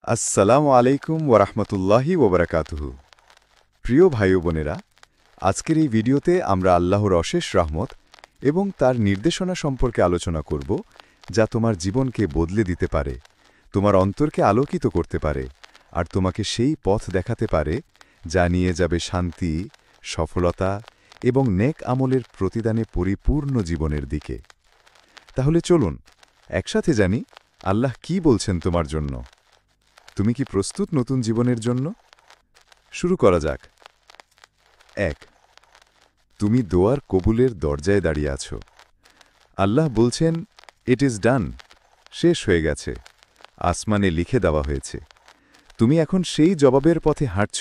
আসসালামু আলাইকুম ওরহমতুল্লাহি ওবরাকাতুহু। প্রিয় ভাই ও বোনেরা, আজকের এই ভিডিওতে আমরা আল্লাহর অশেষ রহমত এবং তার নির্দেশনা সম্পর্কে আলোচনা করব, যা তোমার জীবনকে বদলে দিতে পারে, তোমার অন্তরকে আলোকিত করতে পারে আর তোমাকে সেই পথ দেখাতে পারে যা নিয়ে যাবে শান্তি, সফলতা এবং নেক আমলের প্রতিদানে পরিপূর্ণ জীবনের দিকে। তাহলে চলুন একসাথে জানি আল্লাহ কি বলছেন তোমার জন্য। তুমি কি প্রস্তুত নতুন জীবনের জন্য? শুরু করা যাক। ১. তুমি দোয়ার কবুলের দরজায় দাঁড়িয়ে আছো। আল্লাহ বলছেন, ইট ইজ ডান, শেষ হয়ে গেছে, আসমানে লিখে দেওয়া হয়েছে। তুমি এখন সেই জবাবের পথে হাঁটছ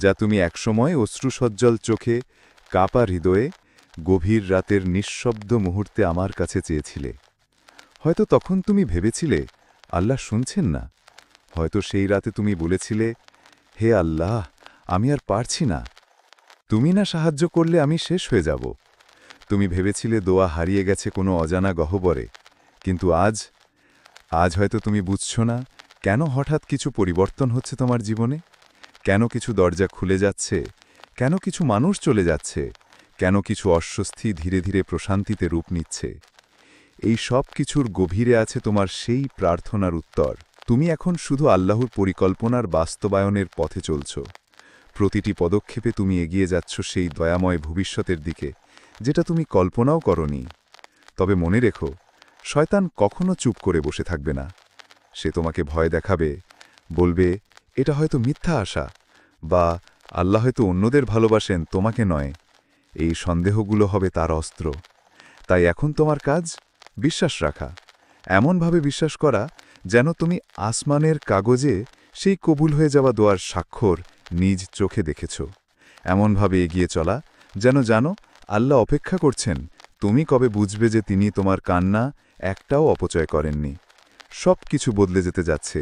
যা তুমি একসময় অশ্রুসজ্জল চোখে, কাঁপা হৃদয়ে, গভীর রাতের নিঃশব্দ মুহূর্তে আমার কাছে চেয়েছিলে। হয়তো তখন তুমি ভেবেছিলে আল্লাহ শুনছেন না। হয়তো সেই রাতে তুমি বলেছিলে, হে আল্লাহ, আমি আর পারছি না, তুমি না সাহায্য করলে আমি শেষ হয়ে যাব। তুমি ভেবেছিলে দোয়া হারিয়ে গেছে কোনো অজানা গহ্বরে। কিন্তু আজ হয়তো তুমি বুঝছ না কেন হঠাৎ কিছু পরিবর্তন হচ্ছে তোমার জীবনে, কেন কিছু দরজা খুলে যাচ্ছে, কেন কিছু মানুষ চলে যাচ্ছে, কেন কিছু অস্বস্তি ধীরে ধীরে প্রশান্তিতে রূপ নিচ্ছে। এই সব কিছুর গভীরে আছে তোমার সেই প্রার্থনার উত্তর। তুমি এখন শুধু আল্লাহর পরিকল্পনার বাস্তবায়নের পথে চলছ। প্রতিটি পদক্ষেপে তুমি এগিয়ে যাচ্ছ সেই দয়াময় ভবিষ্যতের দিকে, যেটা তুমি কল্পনাও করনি। তবে মনে রেখো, শয়তান কখনো চুপ করে বসে থাকবে না। সে তোমাকে ভয় দেখাবে, বলবে এটা হয়তো মিথ্যা আশা, বা আল্লাহ হয়তো অন্যদের ভালোবাসেন, তোমাকে নয়। এই সন্দেহগুলো হবে তার অস্ত্র। তাই এখন তোমার কাজ বিশ্বাস রাখা, এমনভাবে বিশ্বাস করা যেন তুমি আসমানের কাগজে সেই কবুল হয়ে যাওয়া দোয়ার স্বাক্ষর নিজ চোখে দেখেছ। এমনভাবে এগিয়ে চলা যেন জানো আল্লাহ অপেক্ষা করছেন তুমি কবে বুঝবে যে তিনি তোমার কান্না একটাও অপচয় করেননি। সব কিছু বদলে যেতে যাচ্ছে।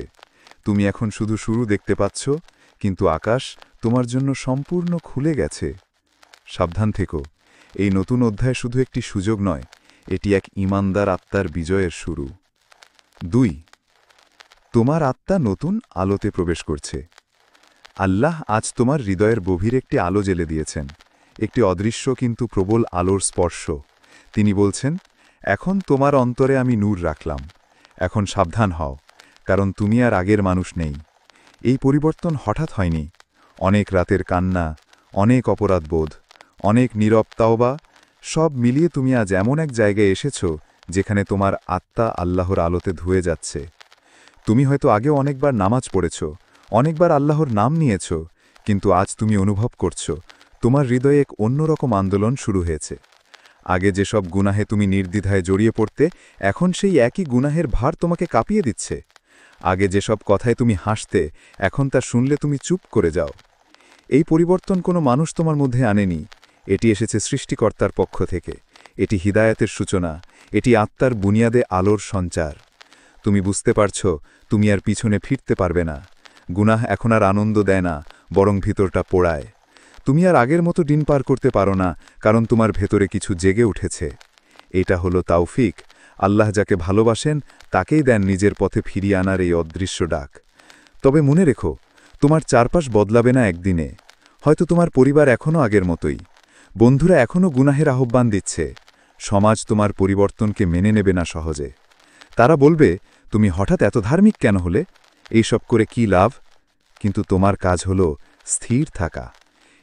তুমি এখন শুধু শুরু দেখতে পাচ্ছ, কিন্তু আকাশ তোমার জন্য সম্পূর্ণ খুলে গেছে। সাবধান থেকো, এই নতুন অধ্যায় শুধু একটি সুযোগ নয়, এটি এক ঈমানদার আত্মার বিজয়ের শুরু। ২. তোমার আত্মা নতুন আলোতে প্রবেশ করছে। আল্লাহ আজ তোমার হৃদয়ের গভীরে একটি আলো জ্বেলে দিয়েছেন, একটি অদৃশ্য কিন্তু প্রবল আলোর স্পর্শ। তিনি বলছেন, এখন তোমার অন্তরে আমি নূর রাখলাম, এখন সাবধান হও, কারণ তুমি আর আগের মানুষ নেই। এই পরিবর্তন হঠাৎ হয়নি। অনেক রাতের কান্না, অনেক অপরাধবোধ, অনেক নীরব তাওবা, সব মিলিয়ে তুমি আজ এমন এক জায়গায় এসেছ যেখানে তোমার আত্মা আল্লাহর আলোতে ধুয়ে যাচ্ছে। তুমি হয়তো আগেও অনেকবার নামাজ পড়েছ, অনেকবার আল্লাহর নাম নিয়েছ, কিন্তু আজ তুমি অনুভব করছ তোমার হৃদয়ে এক অন্যরকম আন্দোলন শুরু হয়েছে। আগে যেসব গুনাহে তুমি নির্দ্বিধায় জড়িয়ে পড়তে, এখন সেই একই গুনাহের ভার তোমাকে কাঁপিয়ে দিচ্ছে। আগে যেসব কথায় তুমি হাসতে, এখন তা শুনলে তুমি চুপ করে যাও। এই পরিবর্তন কোনো মানুষ তোমার মধ্যে আনেনি, এটি এসেছে সৃষ্টিকর্তার পক্ষ থেকে। এটি হিদায়াতের সূচনা, এটি আত্মার বুনিয়াদে আলোর সঞ্চার। তুমি বুঝতে পারছ তুমি আর পিছনে ফিরতে পারবে না। গুনাহ এখন আর আনন্দ দেয় না, বরং ভিতরটা পোড়ায়। তুমি আর আগের মতো দিন পার করতে পারো না, কারণ তোমার ভেতরে কিছু জেগে উঠেছে। এটা হলো তাওফিক। আল্লাহ যাকে ভালোবাসেন তাকেই দেন নিজের পথে ফিরিয়ে আনার এই অদৃশ্য ডাক। তবে মনে রেখো, তোমার চারপাশ বদলাবে না একদিনে। হয়তো তোমার পরিবার এখনও আগের মতোই, বন্ধুরা এখনও গুনাহের আহ্বান দিচ্ছে, সমাজ তোমার পরিবর্তনকে মেনে নেবে না সহজে। তারা বলবে, তুমি হঠাৎ এত ধার্মিক কেন হলে, এইসব করে কি লাভ? কিন্তু তোমার কাজ হলো স্থির থাকা।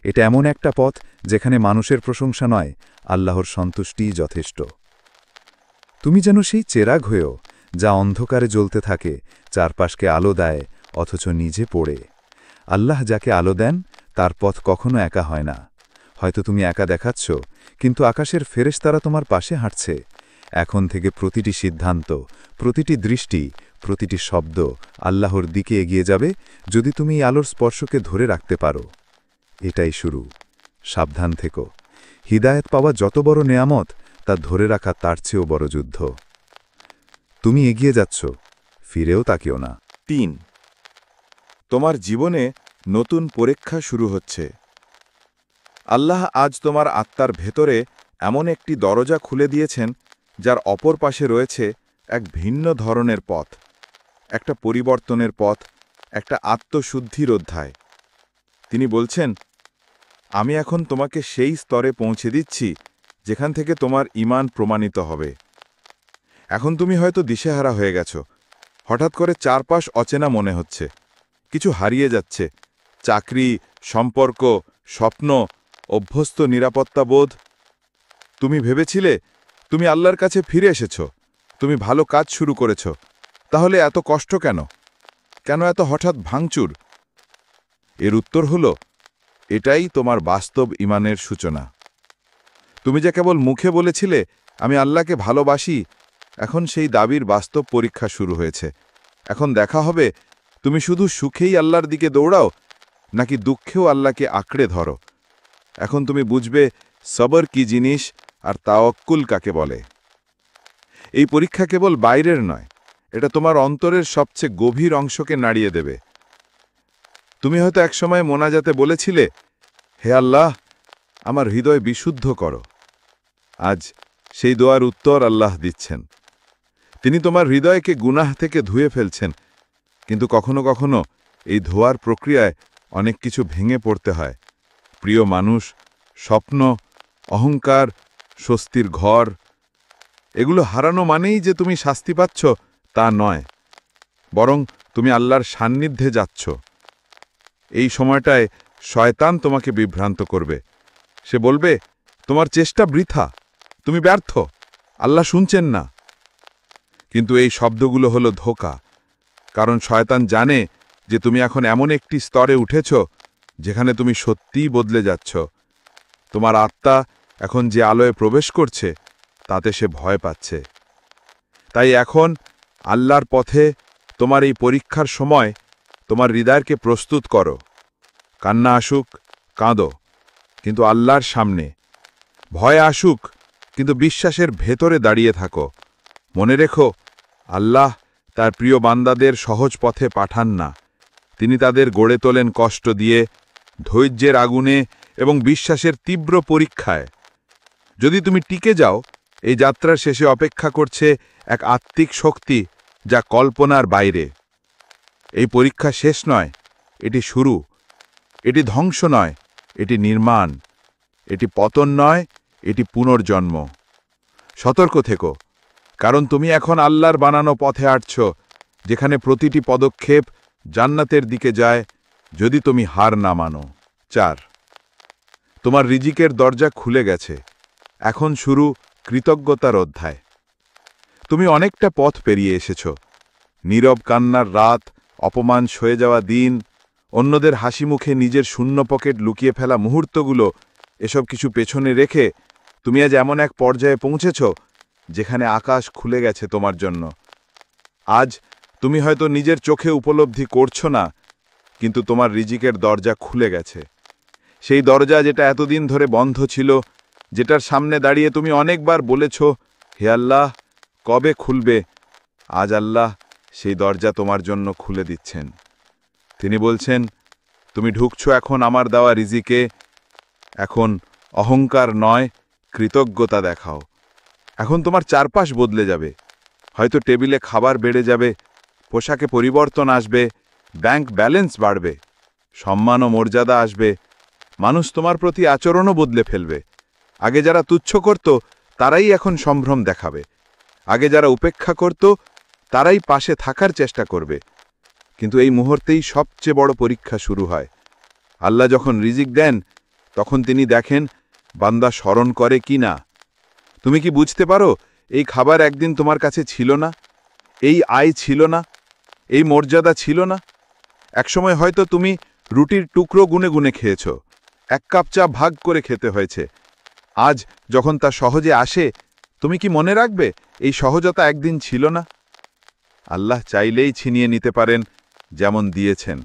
এটা এমন একটা পথ যেখানে মানুষের প্রশংসা নয়, আল্লাহর সন্তুষ্টিই যথেষ্ট। তুমি যেন সেই চেরাগ হয়েও, যা অন্ধকারে জ্বলতে থাকে, চারপাশকে আলো দেয়, অথচ নিজে পড়ে। আল্লাহ যাকে আলো দেন তার পথ কখনো একা হয় না। হয়তো তুমি একা দেখাচ্ছ, কিন্তু আকাশের ফেরেশতারা তোমার পাশে হাঁটছে। এখন থেকে প্রতিটি সিদ্ধান্ত, প্রতিটি দৃষ্টি, প্রতিটি শব্দ আল্লাহর দিকে এগিয়ে যাবে, যদি তুমি এই আলোর স্পর্শকে ধরে রাখতে পারো। এটাই শুরু। সাবধান থেকো, হিদায়াত পাওয়া যত বড় নেয়ামত, তা ধরে রাখা তার চেয়েও বড় যুদ্ধ। তুমি এগিয়ে যাচ্ছ, ফিরেও তাকিও না। ৩. তোমার জীবনে নতুন পরীক্ষা শুরু হচ্ছে। আল্লাহ আজ তোমার আত্মার ভেতরে এমন একটি দরজা খুলে দিয়েছেন, যার অপর পাশে রয়েছে এক ভিন্ন ধরনের পথ, একটা পরিবর্তনের পথ, একটা আত্মশুদ্ধির অধ্যায়। তিনি বলছেন, আমি এখন তোমাকে সেই স্তরে পৌঁছে দিচ্ছি যেখান থেকে তোমার ঈমান প্রমাণিত হবে। এখন তুমি হয়তো দিশেহারা হয়ে গেছো। হঠাৎ করে চারপাশ অচেনা মনে হচ্ছে, কিছু হারিয়ে যাচ্ছে, চাকরি, সম্পর্ক, স্বপ্ন, অভ্যস্ত নিরাপত্তাবোধ। তুমি ভেবেছিলে তুমি আল্লাহর কাছে ফিরে এসেছ, তুমি ভালো কাজ শুরু করেছ, তাহলে এত কষ্ট কেন? কেন এত হঠাৎ ভাঙচুর? এর উত্তর হল, এটাই তোমার বাস্তব ঈমানের সূচনা। তুমি যে কেবল মুখে বলেছিলে আমি আল্লাহকে ভালোবাসি, এখন সেই দাবির বাস্তব পরীক্ষা শুরু হয়েছে। এখন দেখা হবে তুমি শুধু সুখেই আল্লাহর দিকে দৌড়াও নাকি দুঃখেও আল্লাহকে আঁকড়ে ধরো। এখন তুমি বুঝবে সবর কি জিনিস আর তাওয়াক্কুল কাকে বলে। এই পরীক্ষা কেবল বাইরের নয়, এটা তোমার অন্তরের সবচেয়ে গভীর অংশকে নাড়িয়ে দেবে। তুমি হয়তো একসময় মোনাজাতে বলেছিলে, হে আল্লাহ, আমার হৃদয় বিশুদ্ধ করো। আজ সেই দোয়ার উত্তর আল্লাহ দিচ্ছেন। তিনি তোমার হৃদয়কে গুনাহ থেকে ধুয়ে ফেলছেন, কিন্তু কখনো কখনো এই ধোয়ার প্রক্রিয়ায় অনেক কিছু ভেঙে পড়তে হয়। প্রিয় মানুষ, স্বপ্ন, অহংকার, স্বস্তির ঘর, এগুলো হারানো মানেই যে তুমি শাস্তি পাচ্ছ তা নয়, বরং তুমি আল্লাহর সান্নিধ্যে যাচ্ছ। এই সময়টায় শয়তান তোমাকে বিভ্রান্ত করবে। সে বলবে, তোমার চেষ্টা বৃথা, তুমি ব্যর্থ, আল্লাহ শুনছেন না। কিন্তু এই শব্দগুলো হলো ধোঁকা, কারণ শয়তান জানে যে তুমি এখন এমন একটি স্তরে উঠেছ যেখানে তুমি সত্যিই বদলে যাচ্ছ। তোমার আত্মা এখন যে আলোয় প্রবেশ করছে তাতে সে ভয় পাচ্ছে। তাই এখন আল্লাহর পথে তোমার এই পরীক্ষার সময় তোমার হৃদয়কে প্রস্তুত করো। কান্না আসুক, কাঁদো, কিন্তু আল্লাহর সামনে। ভয় আসুক, কিন্তু বিশ্বাসের ভেতরে দাঁড়িয়ে থাকো। মনে রেখো, আল্লাহ তার প্রিয় বান্দাদের সহজ পথে পাঠান না, তিনি তাদের গড়ে তোলেন কষ্ট দিয়ে, ধৈর্যের আগুনে এবং বিশ্বাসের তীব্র পরীক্ষায়। যদি তুমি টিকে যাও, এই যাত্রার শেষে অপেক্ষা করছে এক আত্মিক শক্তি যা কল্পনার বাইরে। এই পরীক্ষা শেষ নয়, এটি শুরু। এটি ধ্বংস নয়, এটি নির্মাণ। এটি পতন নয়, এটি পুনর্জন্ম। সতর্ক থেকো, কারণ তুমি এখন আল্লাহর বানানো পথে হাঁটছ, যেখানে প্রতিটি পদক্ষেপ জান্নাতের দিকে যায়, যদি তুমি হার না মানো। 4, তোমার রিজিকের দরজা খুলে গেছে। এখন শুরু কৃতজ্ঞতার অধ্যায়। তুমি অনেকটা পথ পেরিয়ে এসেছ। নীরব কান্নার রাত, অপমান সয়ে যাওয়া দিন, অন্যদের হাসি মুখে নিজের শূন্য পকেট লুকিয়ে ফেলা মুহূর্তগুলো, এসব কিছু পেছনে রেখে তুমি আজ এমন এক পর্যায়ে পৌঁছেছ যেখানে আকাশ খুলে গেছে তোমার জন্য। আজ তুমি হয়তো নিজের চোখে উপলব্ধি করছো না, কিন্তু তোমার রিজিকের দরজা খুলে গেছে। সেই দরজা যেটা এতদিন ধরে বন্ধ ছিল, যেটার সামনে দাঁড়িয়ে তুমি অনেকবার বলেছ, হে আল্লাহ, কবে খুলবে? আজ আল্লাহ সেই দরজা তোমার জন্য খুলে দিচ্ছেন। তিনি বলছেন, তুমি ঢুকছো এখন আমার দেওয়া রিজিকে। এখন অহংকার নয়, কৃতজ্ঞতা দেখাও। এখন তোমার চারপাশ বদলে যাবে। হয়তো টেবিলে খাবার বেড়ে যাবে, পোশাকে পরিবর্তন আসবে, ব্যাংক ব্যালেন্স বাড়বে, সম্মান ও মর্যাদা আসবে। মানুষ তোমার প্রতি আচরণও বদলে ফেলবে। আগে যারা তুচ্ছ করত তারাই এখন সম্ভ্রম দেখাবে। আগে যারা উপেক্ষা করত তারাই পাশে থাকার চেষ্টা করবে। কিন্তু এই মুহূর্তেই সবচেয়ে বড় পরীক্ষা শুরু হয়। আল্লাহ যখন রিজিক দেন, তখন তিনি দেখেন বান্দা স্মরণ করে কি না। তুমি কি বুঝতে পারো, এই খাবার একদিন তোমার কাছে ছিল না, এই আয় ছিল না, এই মর্যাদা ছিল না। একসময় হয়তো তুমি রুটির টুকরো গুনে গুনে খেয়েছ, এক কাপ চা ভাগ করে খেতে হয়েছে। আজ যখন তা সহজে আসে, তুমি কি মনে রাখবে এই সহজতা একদিন ছিল না? আল্লাহ চাইলেই ছিনিয়ে নিতে পারেন, যেমন দিয়েছেন।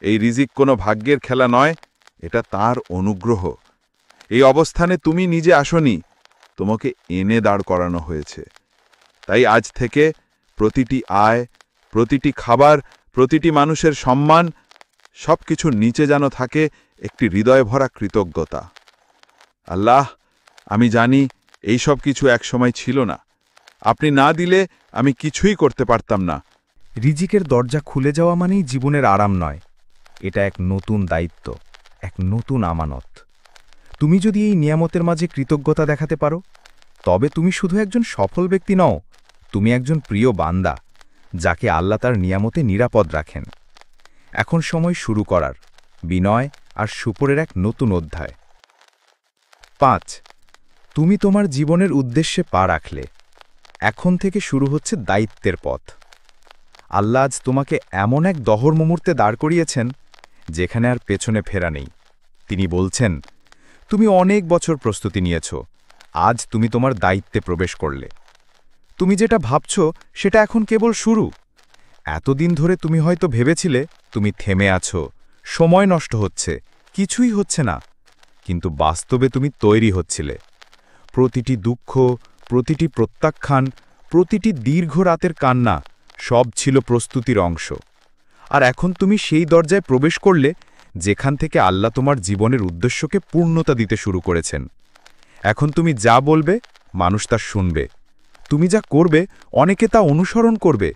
এই রিজিক কোনো ভাগ্যের খেলা নয়, এটা তার অনুগ্রহ। এই অবস্থানে তুমি নিজে আসনি, তোমাকে এনে দাঁড় করানো হয়েছে। তাই আজ থেকে প্রতিটি আয়, প্রতিটি খাবার, প্রতিটি মানুষের সম্মান, সব কিছুর নিচে যেন থাকে একটি হৃদয় ভরা কৃতজ্ঞতা। আল্লাহ, আমি জানি এই সব কিছু একসময় ছিল না। আপনি না দিলে আমি কিছুই করতে পারতাম না। রিজিকের দরজা খুলে যাওয়া মানেই জীবনের আরাম নয়, এটা এক নতুন দায়িত্ব, এক নতুন আমানত। তুমি যদি এই নিয়ামতের মাঝে কৃতজ্ঞতা দেখাতে পারো, তবে তুমি শুধু একজন সফল ব্যক্তি নও, তুমি একজন প্রিয় বান্দা, যাকে আল্লাহ তার নিয়ামতে নিরাপদ রাখেন। এখন সময় শুরু করার, বিনয় আর শুকরের এক নতুন অধ্যায়। 5. তুমি তোমার জীবনের উদ্দেশ্যে পা রাখলে। এখন থেকে শুরু হচ্ছে দায়িত্বের পথ। আল্লাহ আজ তোমাকে এমন এক দহর মুহূর্তে দাঁড় করিয়েছেন, যেখানে আর পেছনে ফেরা নেই। তিনি বলছেন, তুমি অনেক বছর প্রস্তুতি নিয়েছ, আজ তুমি তোমার দায়িত্বে প্রবেশ করলে। তুমি যেটা ভাবছ সেটা এখন কেবল শুরু। এতদিন ধরে তুমি হয়তো ভেবেছিলে তুমি থেমে আছো, সময় নষ্ট হচ্ছে, কিছুই হচ্ছে না, কিন্তু বাস্তবে তুমি তৈরি হচ্ছিলে। প্রতিটি দুঃখ, প্রতিটি প্রত্যাখ্যান, প্রতিটি দীর্ঘ রাতের কান্না সব ছিল প্রস্তুতির অংশ। আর এখন তুমি সেই দরজায় প্রবেশ করলে যেখান থেকে আল্লাহ তোমার জীবনের উদ্দেশ্যকে পূর্ণতা দিতে শুরু করেছেন। এখন তুমি যা বলবে মানুষ তা শুনবে, তুমি যা করবে অনেকে তা অনুসরণ করবে।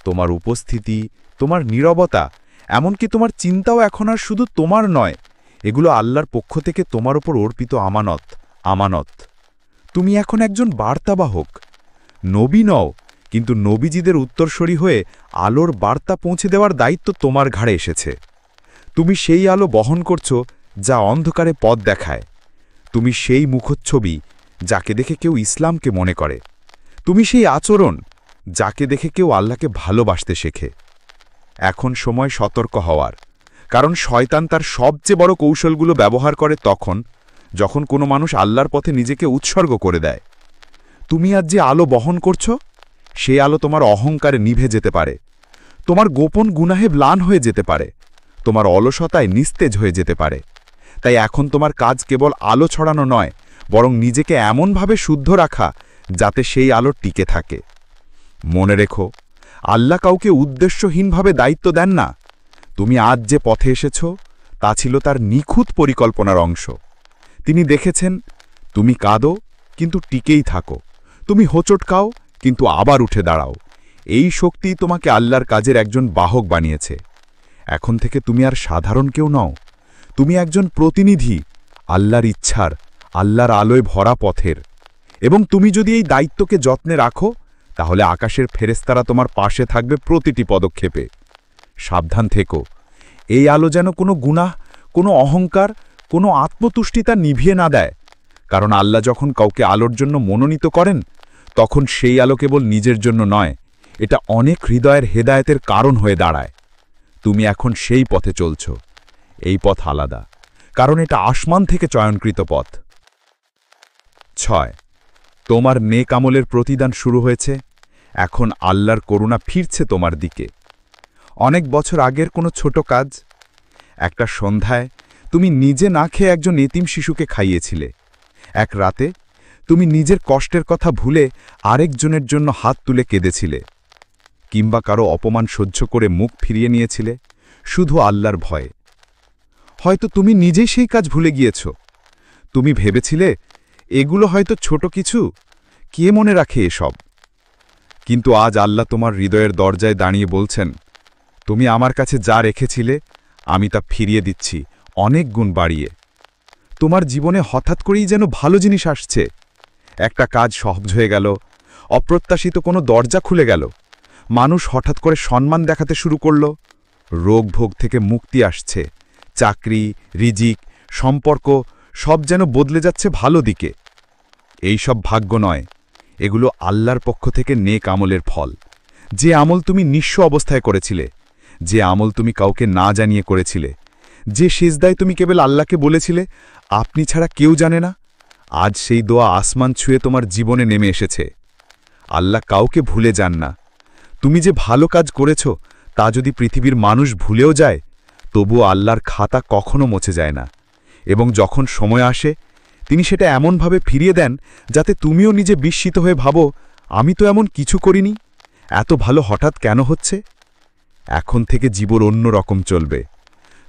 তোমার উপস্থিতি, তোমার নীরবতা, এমনকি তোমার চিন্তাও এখন আর শুধু তোমার নয়, এগুলো আল্লাহর পক্ষ থেকে তোমার ওপর অর্পিত আমানত। তুমি এখন একজন বার্তাবাহক, নবী নও, কিন্তু নবীজিদের উত্তরসূরি হয়ে আলোর বার্তা পৌঁছে দেওয়ার দায়িত্ব তোমার ঘাড়ে এসেছে। তুমি সেই আলো বহন করছো যা অন্ধকারে পথ দেখায়। তুমি সেই মুখচ্ছবি যাকে দেখে কেউ ইসলামকে মনে করে। তুমি সেই আচরণ যাকে দেখে কেউ আল্লাহকে ভালোবাসতে শেখে। এখন সময় সতর্ক হওয়ার, কারণ শয়তান তার সবচেয়ে বড় কৌশলগুলো ব্যবহার করে যখন কোনো মানুষ আল্লাহর পথে নিজেকে উৎসর্গ করে দেয়। তুমি আজ যে আলো বহন করছো, সেই আলো তোমার অহংকারে নিভে যেতে পারে, তোমার গোপন গুনাহে ম্লান হয়ে যেতে পারে, তোমার অলসতায় নিস্তেজ হয়ে যেতে পারে। তাই এখন তোমার কাজ কেবল আলো ছড়ানো নয়, বরং নিজেকে এমনভাবে শুদ্ধ রাখা যাতে সেই আলো টিকে থাকে। মনে রেখো, আল্লাহ কাউকে উদ্দেশ্যহীনভাবে দায়িত্ব দেন না। তুমি আজ যে পথে এসেছ তা ছিল তার নিখুঁত পরিকল্পনার অংশ। তিনি দেখেছেন তুমি কাঁদো কিন্তু টিকেই থাকো, তুমি হোঁচট খাও কিন্তু আবার উঠে দাঁড়াও। এই শক্তি তোমাকে আল্লাহর কাজের একজন বাহক বানিয়েছে। এখন থেকে তুমি আর সাধারণ কেউ নও, তুমি একজন প্রতিনিধি, আল্লাহর ইচ্ছার, আল্লাহর আলোয় ভরা পথের। এবং তুমি যদি এই দায়িত্বকে যত্নে রাখো, তাহলে আকাশের ফেরেশতারা তোমার পাশে থাকবে প্রতিটি পদক্ষেপে। সাবধান থেকো, এই আলো যেন কোনো গুনাহ, কোনো অহংকার, কোনো আত্মতুষ্টিতা নিভিয়ে না দেয়। কারণ আল্লাহ যখন কাউকে আলোর জন্য মনোনীত করেন, তখন সেই আলো কেবল নিজের জন্য নয়, এটা অনেক হৃদয়ের হেদায়েতের কারণ হয়ে দাঁড়ায়। তুমি এখন সেই পথে চলছ। এই পথ আলাদা, কারণ এটা আসমান থেকে চয়নকৃত পথ। 6. তোমার নেক আমলের প্রতিদান শুরু হয়েছে, এখন আল্লাহর করুণা ফিরছে তোমার দিকে। অনেক বছর আগের কোনো ছোট কাজ, একটা সন্ধ্যায় তুমি নিজে না খেয়ে একজন এতিম শিশুকে খাইয়েছিলে। এক রাতে তুমি নিজের কষ্টের কথা ভুলে আরেকজনের জন্য হাত তুলে কেঁদেছিলে। কিংবা কারো অপমান সহ্য করে মুখ ফিরিয়ে নিয়েছিলে শুধু আল্লাহর ভয়ে। হয়তো তুমি নিজেই সেই কাজ ভুলে গিয়েছ। তুমি ভেবেছিলে এগুলো হয়তো ছোট কিছু, কে মনে রাখে এসব। কিন্তু আজ আল্লাহ তোমার হৃদয়ের দরজায় দাঁড়িয়ে বলছেন, তুমি আমার কাছে যা রেখেছিলে আমি তা ফিরিয়ে দিচ্ছি অনেক গুণ বাড়িয়ে। তোমার জীবনে হঠাৎ করেই যেন ভালো জিনিস আসছে। একটা কাজ সহজ হয়ে গেল, অপ্রত্যাশিত কোনো দরজা খুলে গেল, মানুষ হঠাৎ করে সম্মান দেখাতে শুরু করল, রোগ ভোগ থেকে মুক্তি আসছে, চাকরি, রিজিক, সম্পর্ক সব যেন বদলে যাচ্ছে ভালো দিকে। এই সব ভাগ্য নয়, এগুলো আল্লাহর পক্ষ থেকে নেক আমলের ফল। যে আমল তুমি নিঃস্ব অবস্থায় করেছিলে, যে আমল তুমি কাউকে না জানিয়ে করেছিলে, যে সিজদায় তুমি কেবল আল্লাহকে বলেছিলে আপনি ছাড়া কেউ জানে না, আজ সেই দোয়া আসমান ছুঁয়ে তোমার জীবনে নেমে এসেছে। আল্লাহ কাউকে ভুলে যান না। তুমি যে ভালো কাজ করেছ তা যদি পৃথিবীর মানুষ ভুলেও যায়, তবুও আল্লাহর খাতা কখনো মুছে যায় না। এবং যখন সময় আসে তিনি সেটা এমনভাবে ফিরিয়ে দেন যাতে তুমিও নিজে বিস্মিত হয়ে ভাবো, আমি তো এমন কিছু করিনি, এত ভালো হঠাৎ কেন হচ্ছে। এখন থেকে জীবন অন্য রকম চলবে।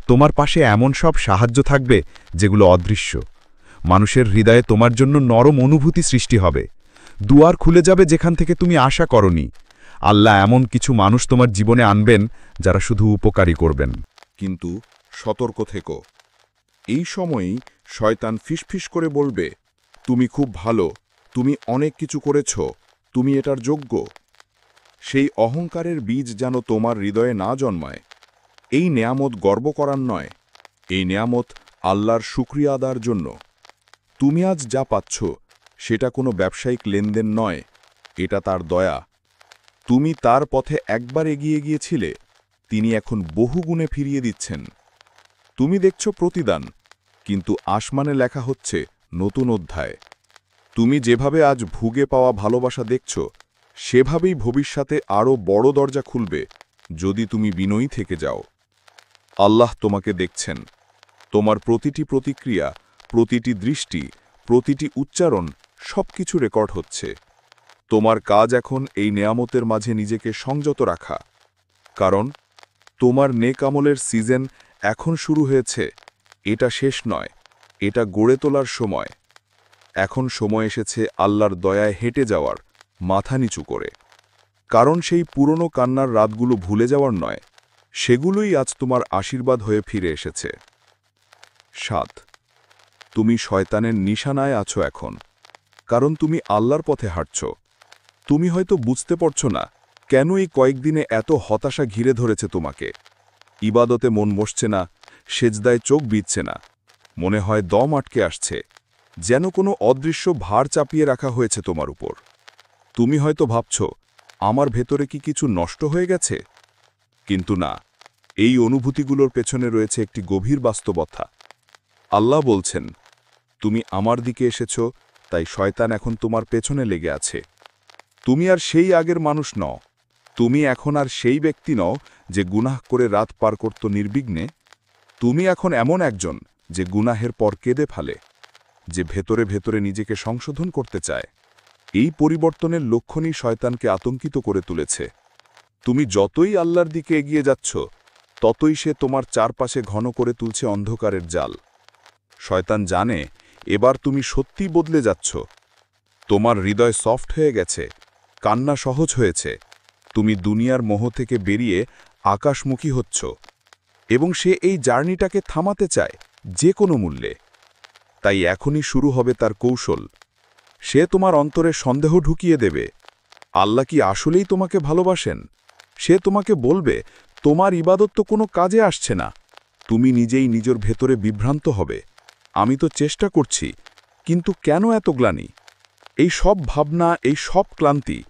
তোমার পাশে এমন সব সাহায্য থাকবে যেগুলো অদৃশ্য। মানুষের হৃদয়ে তোমার জন্য নরম অনুভূতি সৃষ্টি হবে। দুয়ার খুলে যাবে যেখান থেকে তুমি আশা করনি। আল্লাহ এমন কিছু মানুষ তোমার জীবনে আনবেন যারা শুধু উপকারী করবেন। কিন্তু সতর্ক থেকো, এই সময়েই শয়তান ফিসফিস করে বলবে, তুমি খুব ভালো, তুমি অনেক কিছু করেছ, তুমি এটার যোগ্য। সেই অহংকারের বীজ যেন তোমার হৃদয়ে না জন্মায়। এই নেয়ামত গর্ব করার নয়, এই নেয়ামত আল্লাহর শুকরিয়া আদার জন্য। তুমি আজ যা পাচ্ছ সেটা কোনো ব্যবসায়িক লেনদেন নয়, এটা তার দয়া। তুমি তার পথে একবার এগিয়ে গিয়েছিলে, তিনি এখন বহুগুণে ফিরিয়ে দিচ্ছেন। তুমি দেখছ প্রতিদান, কিন্তু আসমানে লেখা হচ্ছে নতুন অধ্যায়। তুমি যেভাবে আজ ভুগে পাওয়া ভালোবাসা দেখছ, সেভাবেই ভবিষ্যতে আরও বড় দরজা খুলবে যদি তুমি বিনয়ী থেকে যাও। আল্লাহ তোমাকে দেখছেন, তোমার প্রতিটি প্রতিক্রিয়া, প্রতিটি দৃষ্টি, প্রতিটি উচ্চারণ সবকিছু রেকর্ড হচ্ছে। তোমার কাজ এখন এই নেয়ামতের মাঝে নিজেকে সংযত রাখা, কারণ তোমার নেক আমলের সিজন এখন শুরু হয়েছে। এটা শেষ নয়, এটা গড়ে তোলার সময়। এখন সময় এসেছে আল্লাহর দয়ায় হেঁটে যাওয়ার, মাথা নিচু করে। কারণ সেই পুরনো কান্নার রাতগুলো ভুলে যাওয়ার নয়, সেগুলোই আজ তোমার আশীর্বাদ হয়ে ফিরে এসেছে। ৭ তুমি শয়তানের নিশানায় আছো এখন, কারণ তুমি আল্লাহর পথে হাঁটছ। তুমি হয়তো বুঝতে পারছ না কেন এই কয়েকদিনে এত হতাশা ঘিরে ধরেছে তোমাকে। ইবাদতে মন বসছে না, সেজদায় চোখ বিচ্ছে না, মনে হয় দম আটকে আসছে, যেন কোনো অদৃশ্য ভার চাপিয়ে রাখা হয়েছে তোমার উপর। তুমি হয়তো ভাবছ, আমার ভেতরে কি কিছু নষ্ট হয়ে গেছে? কিন্তু না, এই অনুভূতিগুলোর পেছনে রয়েছে একটি গভীর বাস্তবতা। আল্লাহ বলছেন, তুমি আমার দিকে এসেছ, তাই শয়তান এখন তোমার পেছনে লেগে আছে। তুমি আর সেই আগের মানুষ নও, তুমি এখন আর সেই ব্যক্তি নও যে গুনাহ করে রাত পার করত নির্বিঘ্নে। তুমি এখন এমন একজন যে গুনাহের পর কেঁদে ফেলে, যে ভেতরে ভেতরে নিজেকে সংশোধন করতে চায়। এই পরিবর্তনের লক্ষণই শয়তানকে আতঙ্কিত করে তুলেছে। তুমি যতই আল্লাহর দিকে এগিয়ে যাচ্ছ, ততই সে তোমার চারপাশে ঘন করে তুলছে অন্ধকারের জাল। শয়তান জানে এবার তুমি সত্যিই বদলে যাচ্ছ। তোমার হৃদয় সফট হয়ে গেছে, কান্না সহজ হয়েছে, তুমি দুনিয়ার মোহ থেকে বেরিয়ে আকাশমুখী হচ্ছ, এবং সে এই জার্নিটাকে থামাতে চায় যে কোনো মূল্যে। তাই এখনই শুরু হবে তার কৌশল। সে তোমার অন্তরে সন্দেহ ঢুকিয়ে দেবে, আল্লাহ কি আসলেই তোমাকে ভালোবাসেন? সে তোমাকে বলবে, তোমার ইবাদত তো কোনো কাজে আসছে না। তুমি নিজেই নিজের ভেতরে বিভ্রান্ত হবে, আমি তো চেষ্টা করছি, কিন্তু কেন এত গ্লানি? এই সব ভাবনা, এই সব ক্লান্তি,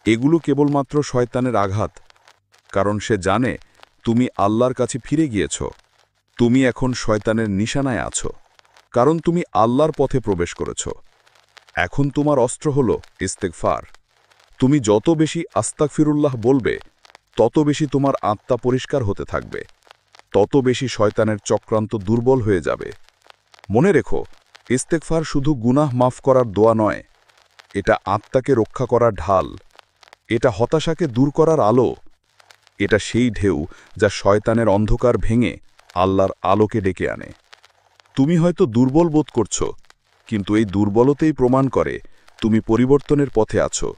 এগুলো কেবলমাত্র শয়তানের আঘাত। কারণ সে জানে তুমি আল্লাহর কাছে ফিরে গিয়েছ। তুমি এখন শয়তানের নিশানায় আছো, কারণ তুমি আল্লাহর পথে প্রবেশ করেছ। এখন তোমার অস্ত্র হল ইস্তেগফার। তুমি যত বেশি আস্তাগফিরুল্লাহ বলবে, তত বেশি তোমার আত্মা পরিষ্কার হতে থাকবে, তত বেশি শয়তানের চক্রান্ত দুর্বল হয়ে যাবে। মনে রেখো, ইস্তেগফার শুধু গুনাহ মাফ করার দোয়া নয়, এটা আত্মাকে রক্ষা করার ঢাল, এটা হতাশাকে দূর করার আলো, এটা সেই ঢেউ যা শয়তানের অন্ধকার ভেঙে আল্লাহর আলোকে ডেকে আনে। তুমি হয়তো দুর্বল বোধ করছ, কিন্তু এই দুর্বলতেই প্রমাণ করে তুমি পরিবর্তনের পথে আছো।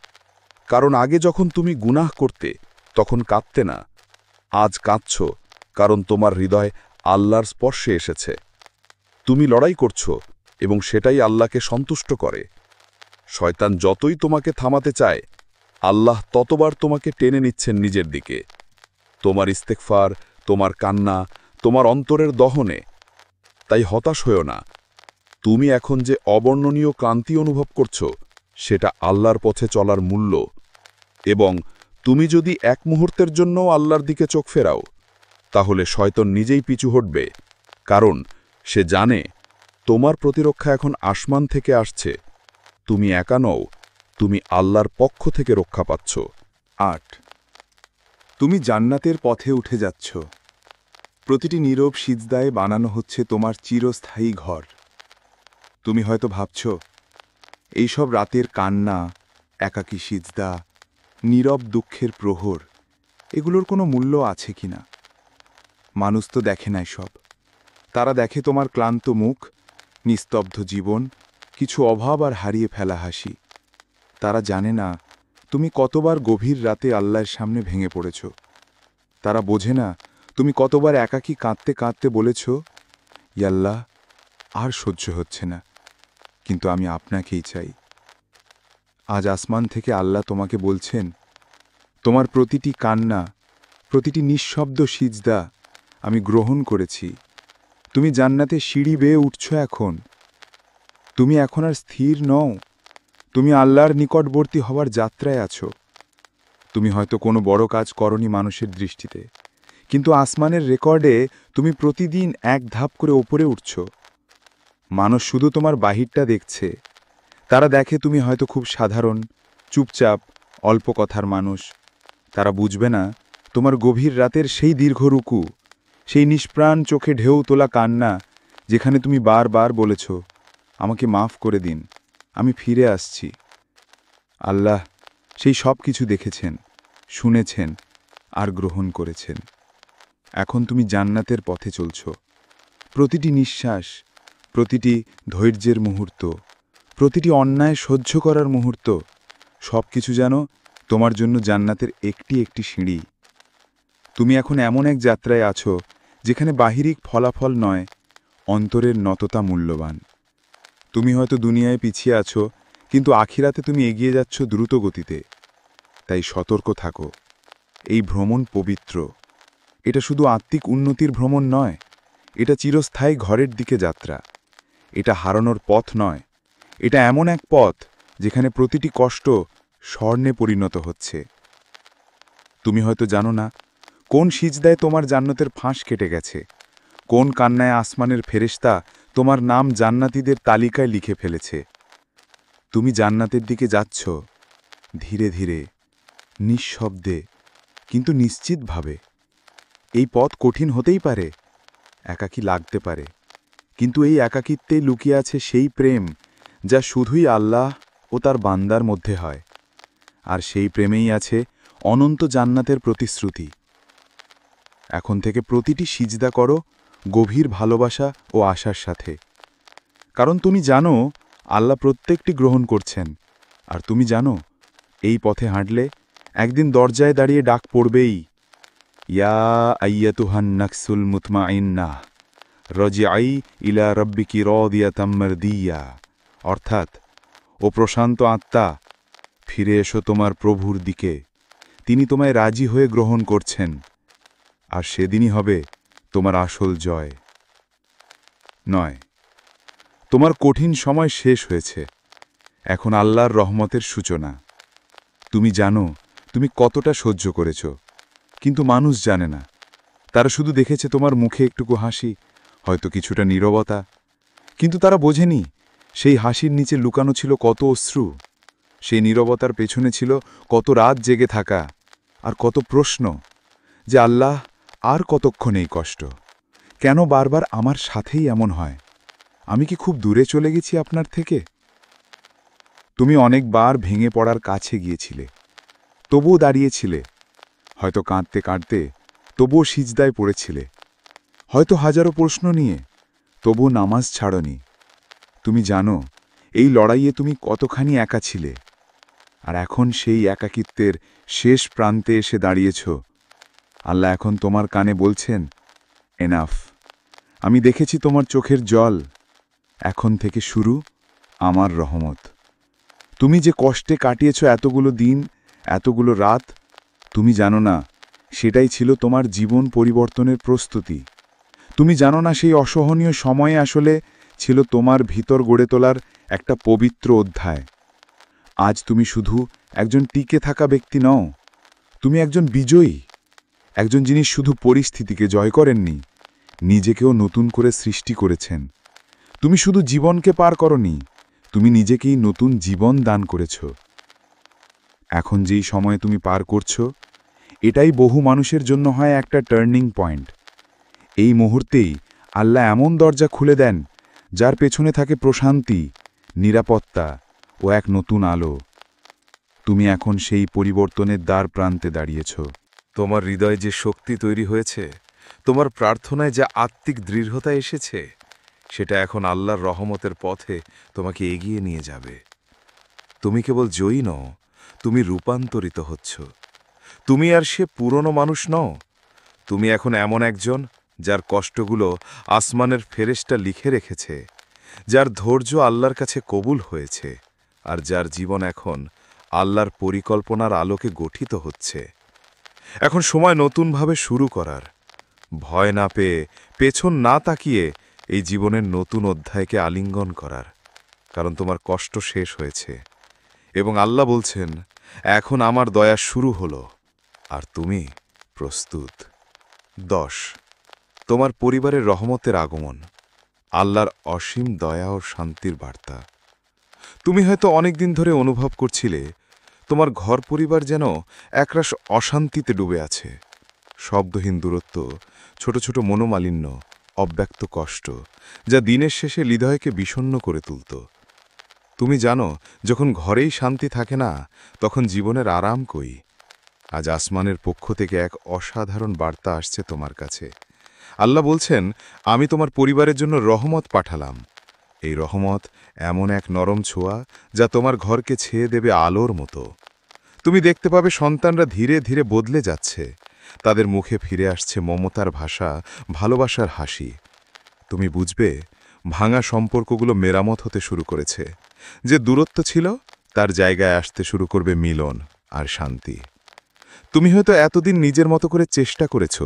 কারণ আগে যখন তুমি গুনাহ করতে, তখন কাঁদতে না। আজ কাঁদছ, কারণ তোমার হৃদয় আল্লাহর স্পর্শে এসেছে। তুমি লড়াই করছ, এবং সেটাই আল্লাহকে সন্তুষ্ট করে। শয়তান যতই তোমাকে থামাতে চায়, আল্লাহ ততবার তোমাকে টেনে নিচ্ছেন নিজের দিকে। তোমার ইস্তেগফার, তোমার কান্না, তোমার অন্তরের দহনে। তাই হতাশ হয়েও না। তুমি এখন যে অবর্ণনীয় ক্লান্তি অনুভব করছ, সেটা আল্লাহর পথে চলার মূল্য। এবং তুমি যদি এক মুহূর্তের জন্যও আল্লাহর দিকে চোখ ফেরাও, তাহলে শয়তান নিজেই পিছু হটবে, কারণ সে জানে তোমার প্রতিরক্ষা এখন আসমান থেকে আসছে। তুমি একা নও, তুমি আল্লাহর পক্ষ থেকে রক্ষা পাচ্ছ। ৮ তুমি জান্নাতের পথে উঠে যাচ্ছ। প্রতিটি নীরব সিজদায় বানানো হচ্ছে তোমার চিরস্থায়ী ঘর। তুমি হয়তো ভাবছ, এইসব রাতের কান্না, একাকী সিজদা, নীরব দুঃখের প্রহর, এগুলোর কোনো মূল্য আছে কিনা? মানুষ তো দেখে না সব। তারা দেখে তোমার ক্লান্ত মুখ, নিস্তব্ধ জীবন, কিছু অভাব আর হারিয়ে ফেলা হাসি। তারা জানে না তুমি কতবার গভীর রাতে আল্লাহর সামনে ভেঙে পড়েছ। তারা বোঝে না তুমি কতবার একাকী কাঁদতে কাঁদতে বলেছ, ইয়াল্লাহ, আর সহ্য হচ্ছে না, কিন্তু আমি আপনাকেই চাই। আজ আসমান থেকে আল্লাহ তোমাকে বলছেন, তোমার প্রতিটি কান্না, প্রতিটি নিঃশব্দ সিজদা আমি গ্রহণ করেছি। তুমি জান্নাতে সিঁড়ি বেয়ে উঠছ এখন। তুমি এখন আর স্থির নও, তুমি আল্লাহর নিকটবর্তী হওয়ার যাত্রায় আছো। তুমি হয়তো কোনো বড় কাজ করনি মানুষের দৃষ্টিতে, কিন্তু আসমানের রেকর্ডে তুমি প্রতিদিন এক ধাপ করে ওপরে উঠছ। মানুষ শুধু তোমার বাহিরটা দেখছে। তারা দেখে তুমি হয়তো খুব সাধারণ, চুপচাপ, অল্প কথার মানুষ। তারা বুঝবে না তোমার গভীর রাতের সেই দীর্ঘ রুকু, সেই নিষ্প্রাণ চোখে ঢেউ তোলা কান্না, যেখানে তুমি বারবার বলেছ, আমাকে মাফ করে দিন, আমি ফিরে আসছি। আল্লাহ সেই সব কিছু দেখেছেন, শুনেছেন আর গ্রহণ করেছেন। এখন তুমি জান্নাতের পথে চলছ। প্রতিটি নিঃশ্বাস, প্রতিটি ধৈর্যের মুহূর্ত, প্রতিটি অন্যায় সহ্য করার মুহূর্ত, সব কিছু যেন তোমার জন্য জান্নাতের একটি একটি সিঁড়ি। তুমি এখন এমন এক যাত্রায় আছো যেখানে বাহিরিক ফলাফল নয়, অন্তরের নততা মূল্যবান। তুমি হয়তো দুনিয়ায় পিছিয়ে আছো, কিন্তু আখিরাতে তুমি এগিয়ে যাচ্ছ দ্রুত গতিতে। তাই সতর্ক থাকো। এই ভ্রমণ পবিত্র। এটা শুধু আত্মিক উন্নতির ভ্রমণ নয়, এটা চিরস্থায়ী ঘরের দিকে যাত্রা। এটা হারানোর পথ নয়, এটা এমন এক পথ যেখানে প্রতিটি কষ্ট স্বর্ণে পরিণত হচ্ছে। তুমি হয়তো জানো না কোন সিজদায় তোমার জান্নাতের ফাঁস কেটে গেছে, কোন কান্নায় আসমানের ফেরেশতা তোমার নাম জান্নাতীদের তালিকায় লিখে ফেলেছে। তুমি জান্নাতের দিকে যাচ্ছ, ধীরে ধীরে, নিঃশব্দে, কিন্তু নিশ্চিতভাবে। এই পথ কঠিন হতেই পারে, একাকী লাগতে পারে, কিন্তু এই একাকিত্বেই লুকিয়ে আছে সেই প্রেম যা শুধুই আল্লাহ ও তার বান্দার মধ্যে হয়। আর সেই প্রেমেই আছে অনন্ত জান্নাতের প্রতিশ্রুতি। এখন থেকে প্রতিটি সিজদা করো গভীর ভালোবাসা ও আশার সাথে, কারণ তুমি জানো আল্লাহ প্রত্যেকটি গ্রহণ করছেন। আর তুমি জানো এই পথে হাঁটলে একদিন দরজায় দাঁড়িয়ে ডাক পড়বেই, ইয়া আইয়াতুহান নাকসুল মুতমাইন্নাহ রজিআই ইলা রব্বিকি রাদিয়াতাম মারদিয়া। অর্থাৎ, ও প্রশান্ত আত্মা, ফিরে এসো তোমার প্রভুর দিকে, তিনি তোমায় রাজি হয়ে গ্রহণ করছেন। আর সেদিনই হবে তোমার আসল জয়। নয়, তোমার কঠিন সময় শেষ হয়েছে, এখন আল্লাহর রহমতের সূচনা। তুমি জানো তুমি কতটা সহ্য করেছ, কিন্তু মানুষ জানে না। তারা শুধু দেখেছে তোমার মুখে একটুকু হাসি, হয়তো কিছুটা নীরবতা, কিন্তু তারা বোঝেনি সেই হাসির নিচে লুকানো ছিল কত অশ্রু। সেই নীরবতার পেছনে ছিল কত রাত জেগে থাকা, আর কত প্রশ্ন যে আল্লাহ, আর কতক্ষণ এই কষ্ট? কেন বারবার আমার সাথেই এমন হয়? আমি কি খুব দূরে চলে গেছি আপনার থেকে? তুমি অনেকবার ভেঙে পড়ার কাছে গিয়েছিলে, তবুও দাঁড়িয়েছিলে। হয়তো কাঁদতে কাঁদতে, তবুও সিজদায় পড়েছিলে। হয়তো হাজারো প্রশ্ন নিয়ে, তবুও নামাজ ছাড়নি। তুমি জানো এই লড়াইয়ে তুমি কতখানি একা ছিলে। আর এখন সেই একাকিত্বের শেষ প্রান্তে এসে দাঁড়িয়েছ। আল্লাহ এখন তোমার কানে বলছেন, এনাফ, আমি দেখেছি তোমার চোখের জল, এখন থেকে শুরু আমার রহমত। তুমি যে কষ্টে কাটিয়েছ এতগুলো দিন, এতগুলো রাত, তুমি জানো না সেটাই ছিল তোমার জীবন পরিবর্তনের প্রস্তুতি। তুমি জানো না সেই অসহনীয় সময়ে আসলে ছিল তোমার ভিতর গড়ে তোলার একটা পবিত্র অধ্যায়। আজ তুমি শুধু একজন টিকে থাকা ব্যক্তি নও, তুমি একজন বিজয়ী, একজন যিনি শুধু পরিস্থিতিকে জয় করেননি, নিজেকেও নতুন করে সৃষ্টি করেছেন। তুমি শুধু জীবনকে পার করনি, তুমি নিজেকেই নতুন জীবন দান করেছ। এখন যেই সময় তুমি পার করছ, এটাই বহু মানুষের জন্য হয় একটা টার্নিং পয়েন্ট। এই মুহূর্তেই আল্লাহ এমন দরজা খুলে দেন যার পেছনে থাকে প্রশান্তি, নিরাপত্তা ও এক নতুন আলো। তুমি এখন সেই পরিবর্তনের দ্বার প্রান্তে দাঁড়িয়েছ। তোমার হৃদয়ে যে শক্তি তৈরি হয়েছে, তোমার প্রার্থনায় যে আত্মিক দৃঢ়তা এসেছে, সেটা এখন আল্লাহর রহমতের পথে তোমাকে এগিয়ে নিয়ে যাবে। তুমি কেবল জয়ী নও, তুমি রূপান্তরিত হচ্ছ। তুমি আর সে পুরনো মানুষ নও। তুমি এখন এমন একজন যার কষ্টগুলো আসমানের ফেরেশতা লিখে রেখেছে, যার ধৈর্য আল্লাহর কাছে কবুল হয়েছে, আর যার জীবন এখন আল্লাহর পরিকল্পনার আলোকে গঠিত হচ্ছে। এখন সময় নতুনভাবে শুরু করার, ভয় না পেয়ে, পেছন না তাকিয়ে এই জীবনের নতুন অধ্যায়কে আলিঙ্গন করার, কারণ তোমার কষ্ট শেষ হয়েছে এবং আল্লাহ বলছেন, এখন আমার দয়া শুরু হলো আর তুমি প্রস্তুত। 10 তোমার পরিবারের রহমতের আগমন, আল্লাহর অসীম দয়া ও শান্তির বার্তা। তুমি হয়তো অনেক দিন ধরে অনুভব করছিলে তোমার ঘর পরিবার যেন একরাশ অশান্তিতে ডুবে আছে। শব্দহীন দূরত্ব, ছোট ছোট মনোমালিন্য, অব্যক্ত কষ্ট, যা দিনের শেষে হৃদয়কে বিষণ্ণ করে তুলত। তুমি জানো, যখন ঘরেই শান্তি থাকে না, তখন জীবনের আরাম কই। আজ আসমানের পক্ষ থেকে এক অসাধারণ বার্তা আসছে তোমার কাছে। আল্লাহ বলছেন, আমি তোমার পরিবারের জন্য রহমত পাঠালাম। এই রহমত এমন এক নরম ছোঁয়া যা তোমার ঘরকে ছেয়ে দেবে আলোর মতো। তুমি দেখতে পাবে সন্তানরা ধীরে ধীরে বদলে যাচ্ছে, তাদের মুখে ফিরে আসছে মমতার ভাষা, ভালোবাসার হাসি। তুমি বুঝবে, ভাঙা সম্পর্কগুলো মেরামত হতে শুরু করেছে। যে দূরত্ব ছিল, তার জায়গায় আসতে শুরু করবে মিলন আর শান্তি। তুমি হয়তো এতদিন নিজের মতো করে চেষ্টা করেছ,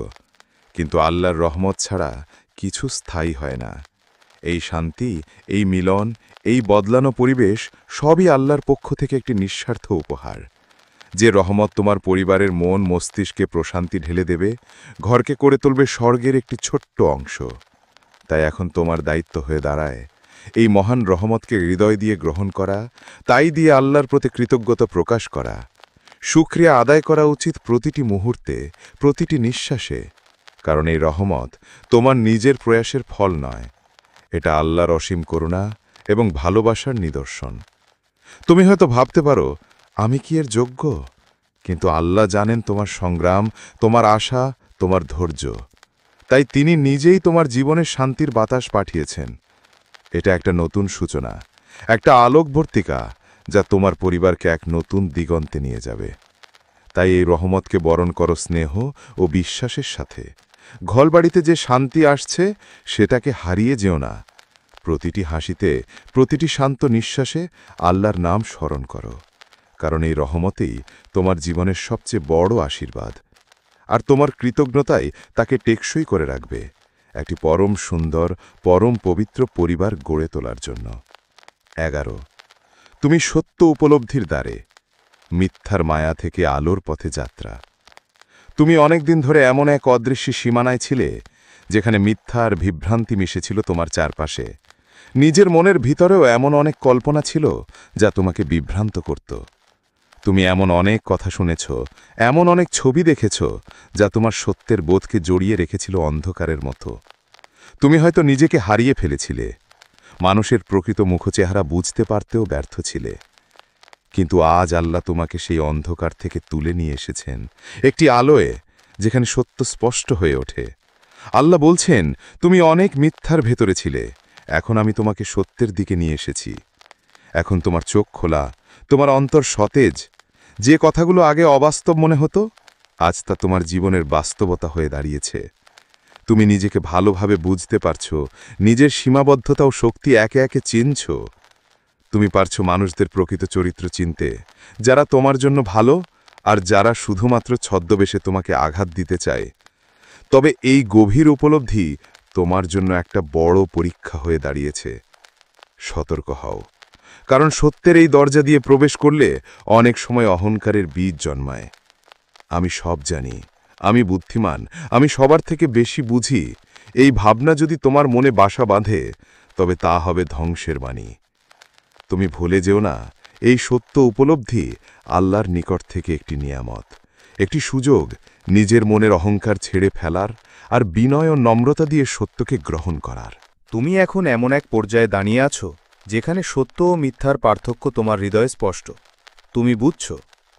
কিন্তু আল্লাহর রহমত ছাড়া কিছু স্থায়ী হয় না। এই শান্তি, এই মিলন, এই বদলানো পরিবেশ সবই আল্লাহর পক্ষ থেকে একটি নিঃস্বার্থ উপহার। যে রহমত তোমার পরিবারের মন মস্তিষ্কে প্রশান্তি ঢেলে দেবে, ঘরকে করে তুলবে স্বর্গের একটি ছোট্ট অংশ। তাই এখন তোমার দায়িত্ব হয়ে দাঁড়ায় এই মহান রহমতকে হৃদয় দিয়ে গ্রহণ করা, তাই দিয়ে আল্লাহর প্রতি কৃতজ্ঞতা প্রকাশ করা। শুকরিয়া আদায় করা উচিত প্রতিটি মুহূর্তে, প্রতিটি নিঃশ্বাসে, কারণ এই রহমত তোমার নিজের প্রয়াসের ফল নয়, এটা আল্লাহর অসীম করুণা এবং ভালোবাসার নিদর্শন। তুমি হয়তো ভাবতে পারো, আমি কি এর যোগ্য? কিন্তু আল্লাহ জানেন তোমার সংগ্রাম, তোমার আশা, তোমার ধৈর্য। তাই তিনি নিজেই তোমার জীবনের শান্তির বাতাস পাঠিয়েছেন। এটা একটা নতুন সূচনা, একটা আলোকবর্তিকা, যা তোমার পরিবারকে এক নতুন দিগন্তে নিয়ে যাবে। তাই এই রহমতকে বরণ করো স্নেহ ও বিশ্বাসের সাথে। ঘরবাড়িতে যে শান্তি আসছে, সেটাকে হারিয়ে যেও না। প্রতিটি হাসিতে, প্রতিটি শান্ত নিঃশ্বাসে আল্লাহর নাম স্মরণ করো, কারণ এই রহমতেই তোমার জীবনের সবচেয়ে বড় আশীর্বাদ। আর তোমার কৃতজ্ঞতাই তাকে টেকসই করে রাখবে, একটি পরম সুন্দর, পরম পবিত্র পরিবার গড়ে তোলার জন্য। 11 তুমি সত্য উপলব্ধির দ্বারে, মিথ্যার মায়া থেকে আলোর পথে যাত্রা। তুমি অনেক দিন ধরে এমন এক অদৃশ্য সীমানায় ছিলে, যেখানে মিথ্যা আর বিভ্রান্তি মিশেছিল তোমার চারপাশে। নিজের মনের ভিতরেও এমন অনেক কল্পনা ছিল যা তোমাকে বিভ্রান্ত করত। তুমি এমন অনেক কথা শুনেছ, এমন অনেক ছবি দেখেছ যা তোমার সত্যের বোধকে জড়িয়ে রেখেছিল অন্ধকারের মতো। তুমি হয়তো নিজেকে হারিয়ে ফেলেছিলে, মানুষের প্রকৃত মুখচেহারা বুঝতে পারতেও ব্যর্থ ছিলে। কিন্তু আজ আল্লাহ তোমাকে সেই অন্ধকার থেকে তুলে নিয়ে এসেছেন একটি আলোয়, যেখানে সত্য স্পষ্ট হয়ে ওঠে। আল্লাহ বলছেন, তুমি অনেক মিথ্যার ভেতরে ছিলে, এখন আমি তোমাকে সত্যের দিকে নিয়ে এসেছি। এখন তোমার চোখ খোলা, তোমার অন্তর সতেজ। যে কথাগুলো আগে অবাস্তব মনে হতো, আজ তা তোমার জীবনের বাস্তবতা হয়ে দাঁড়িয়েছে। তুমি নিজেকে ভালোভাবে বুঝতে পারছো, নিজের সীমাবদ্ধতা ও শক্তি একে একে চিনছ। তুমি পারছো মানুষদের প্রকৃত চরিত্র চিনতে, যারা তোমার জন্য ভালো আর যারা শুধুমাত্র ছদ্মবেশে তোমাকে আঘাত দিতে চায়। তবে এই গভীর উপলব্ধি তোমার জন্য একটা বড় পরীক্ষা হয়ে দাঁড়িয়েছে। সতর্ক হও, কারণ সত্যের এই দরজা দিয়ে প্রবেশ করলে অনেক সময় অহংকারের বীজ জন্মায়। আমি সব জানি, আমি বুদ্ধিমান, আমি সবার থেকে বেশি বুঝি, এই ভাবনা যদি তোমার মনে বাসা বাঁধে, তবে তা হবে ধ্বংসের বাণী। তুমি ভুলে যেও না, এই সত্য উপলব্ধি আল্লাহর নিকট থেকে একটি নিয়ামত, একটি সুযোগ নিজের মনের অহংকার ছেড়ে ফেলার আর বিনয় ও নম্রতা দিয়ে সত্যকে গ্রহণ করার। তুমি এখন এমন এক পর্যায়ে দাঁড়িয়ে আছো, যেখানে সত্য ও মিথ্যার পার্থক্য তোমার হৃদয়ে স্পষ্ট। তুমি বুঝছ,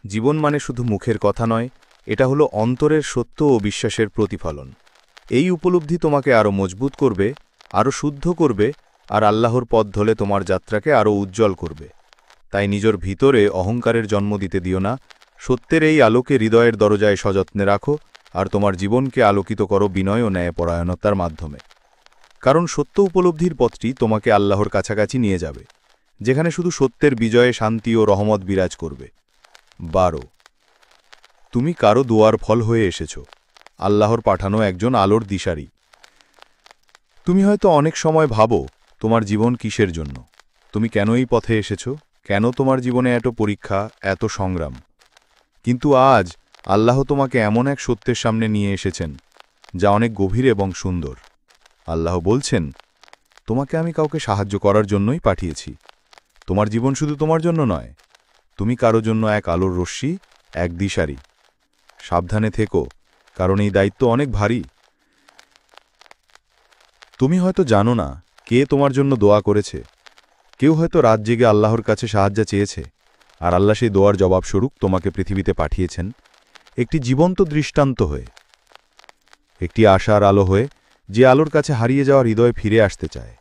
জীবন মানে শুধু মুখের কথা নয়, এটা হলো অন্তরের সত্য ও বিশ্বাসের প্রতিফলন। এই উপলব্ধি তোমাকে আরও মজবুত করবে, আরও শুদ্ধ করবে, আর আল্লাহর পথ ধরে তোমার যাত্রাকে আরও উজ্জ্বল করবে। তাই নিজের ভিতরে অহংকারের জন্ম দিতে দিও না। সত্যের এই আলোকে হৃদয়ের দরজায় সযত্নে রাখো, আর তোমার জীবনকে আলোকিত করো বিনয় ও ন্যায়পরায়ণতার মাধ্যমে। কারণ সত্য উপলব্ধির পথটি তোমাকে আল্লাহর কাছাকাছি নিয়ে যাবে, যেখানে শুধু সত্যের বিজয়ে শান্তি ও রহমত বিরাজ করবে। 12 তুমি কারো দোয়ার ফল হয়ে এসেছ, আল্লাহর পাঠানো একজন আলোর দিশারি। তুমি হয়তো অনেক সময় ভাবো তোমার জীবন কিসের জন্য, তুমি কেন এই পথে এসেছ, কেন তোমার জীবনে এত পরীক্ষা, এত সংগ্রাম। কিন্তু আজ আল্লাহ তোমাকে এমন এক সত্যের সামনে নিয়ে এসেছেন যা অনেক গভীর এবং সুন্দর। আল্লাহ বলছেন, তোমাকে আমি কাউকে সাহায্য করার জন্যই পাঠিয়েছি। তোমার জীবন শুধু তোমার জন্য নয়, তুমি কারো জন্য এক আলোর রশ্মি, এক দিশারি। সাবধানে থেকো, কারণ এই দায়িত্ব অনেক ভারী। তুমি হয়তো জানো না কে তোমার জন্য দোয়া করেছে। কেউ হয়তো রাত জেগে আল্লাহর কাছে সাহায্য চেয়েছে, আর আল্লাহ সেই দোয়ার জবাবস্বরূপ তোমাকে পৃথিবীতে পাঠিয়েছেন একটি জীবন্ত দৃষ্টান্ত হয়ে, একটি আশার আলো হয়ে, যে আলোর কাছে হারিয়ে যাওয়া হৃদয়ে ফিরে আসতে চায়।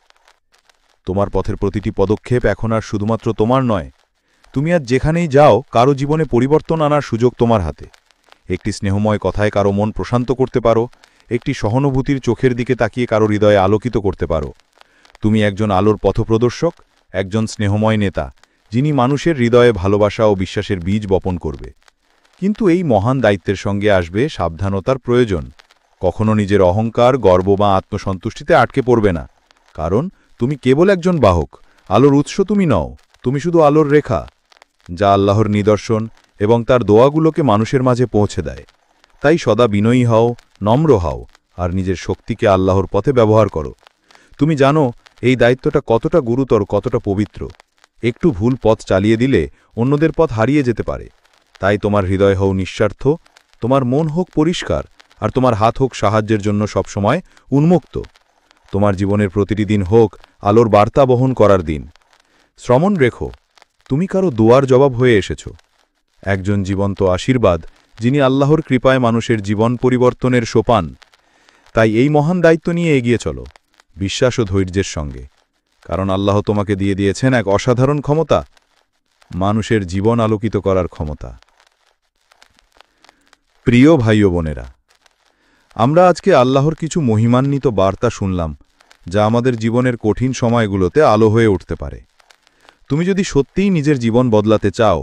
তোমার পথের প্রতিটি পদক্ষেপ এখন আর শুধুমাত্র তোমার নয়। তুমি আজ যেখানেই যাও, কারো জীবনে পরিবর্তন আনার সুযোগ তোমার হাতে। একটি স্নেহময় কথায় কারো মন প্রশান্ত করতে পারো, একটি সহানুভূতির চোখের দিকে তাকিয়ে কারো হৃদয়ে আলোকিত করতে পারো। তুমি একজন আলোর পথপ্রদর্শক, একজন স্নেহময় নেতা, যিনি মানুষের হৃদয়ে ভালোবাসা ও বিশ্বাসের বীজ বপন করবে। কিন্তু এই মহান দায়িত্বের সঙ্গে আসবে সাবধানতার প্রয়োজন। কখনো নিজের অহংকার, গর্ব বা আত্মসন্তুষ্টিতে আটকে পড়বে না, কারণ তুমি কেবল একজন বাহক। আলোর উৎস তুমি নও, তুমি শুধু আলোর রেখা, যা আল্লাহর নিদর্শন এবং তার দোয়াগুলোকে মানুষের মাঝে পৌঁছে দেয়। তাই সদা বিনয়ী হও, নম্র হও, আর নিজের শক্তিকে আল্লাহর পথে ব্যবহার করো। তুমি জানো এই দায়িত্বটা কতটা গুরুতর, কতটা পবিত্র। একটু ভুল পথ চালিয়ে দিলে অন্যদের পথ হারিয়ে যেতে পারে। তাই তোমার হৃদয় হও নিঃস্বার্থ, তোমার মন হোক পরিষ্কার, আর তোমার হাত হোক সাহায্যের জন্য সবসময় উন্মুক্ত। তোমার জীবনের প্রতিটি দিন হোক আলোর বার্তা বহন করার দিন। শ্রমণ রেখো, তুমি কারো দোয়ার জবাব হয়ে এসেছ, একজন জীবন্ত আশীর্বাদ, যিনি আল্লাহর কৃপায় মানুষের জীবন পরিবর্তনের সোপান। তাই এই মহান দায়িত্ব নিয়ে এগিয়ে চলো, বিশ্বাস ও ধৈর্যের সঙ্গে, কারণ আল্লাহ তোমাকে দিয়ে দিয়েছেন এক অসাধারণ ক্ষমতা, মানুষের জীবন আলোকিত করার ক্ষমতা। প্রিয় ভাই ও বোনেরা, আমরা আজকে আল্লাহর কিছু মহিমান্বিত বার্তা শুনলাম, যা আমাদের জীবনের কঠিন সময়গুলোতে আলো হয়ে উঠতে পারে। তুমি যদি সত্যিই নিজের জীবন বদলাতে চাও,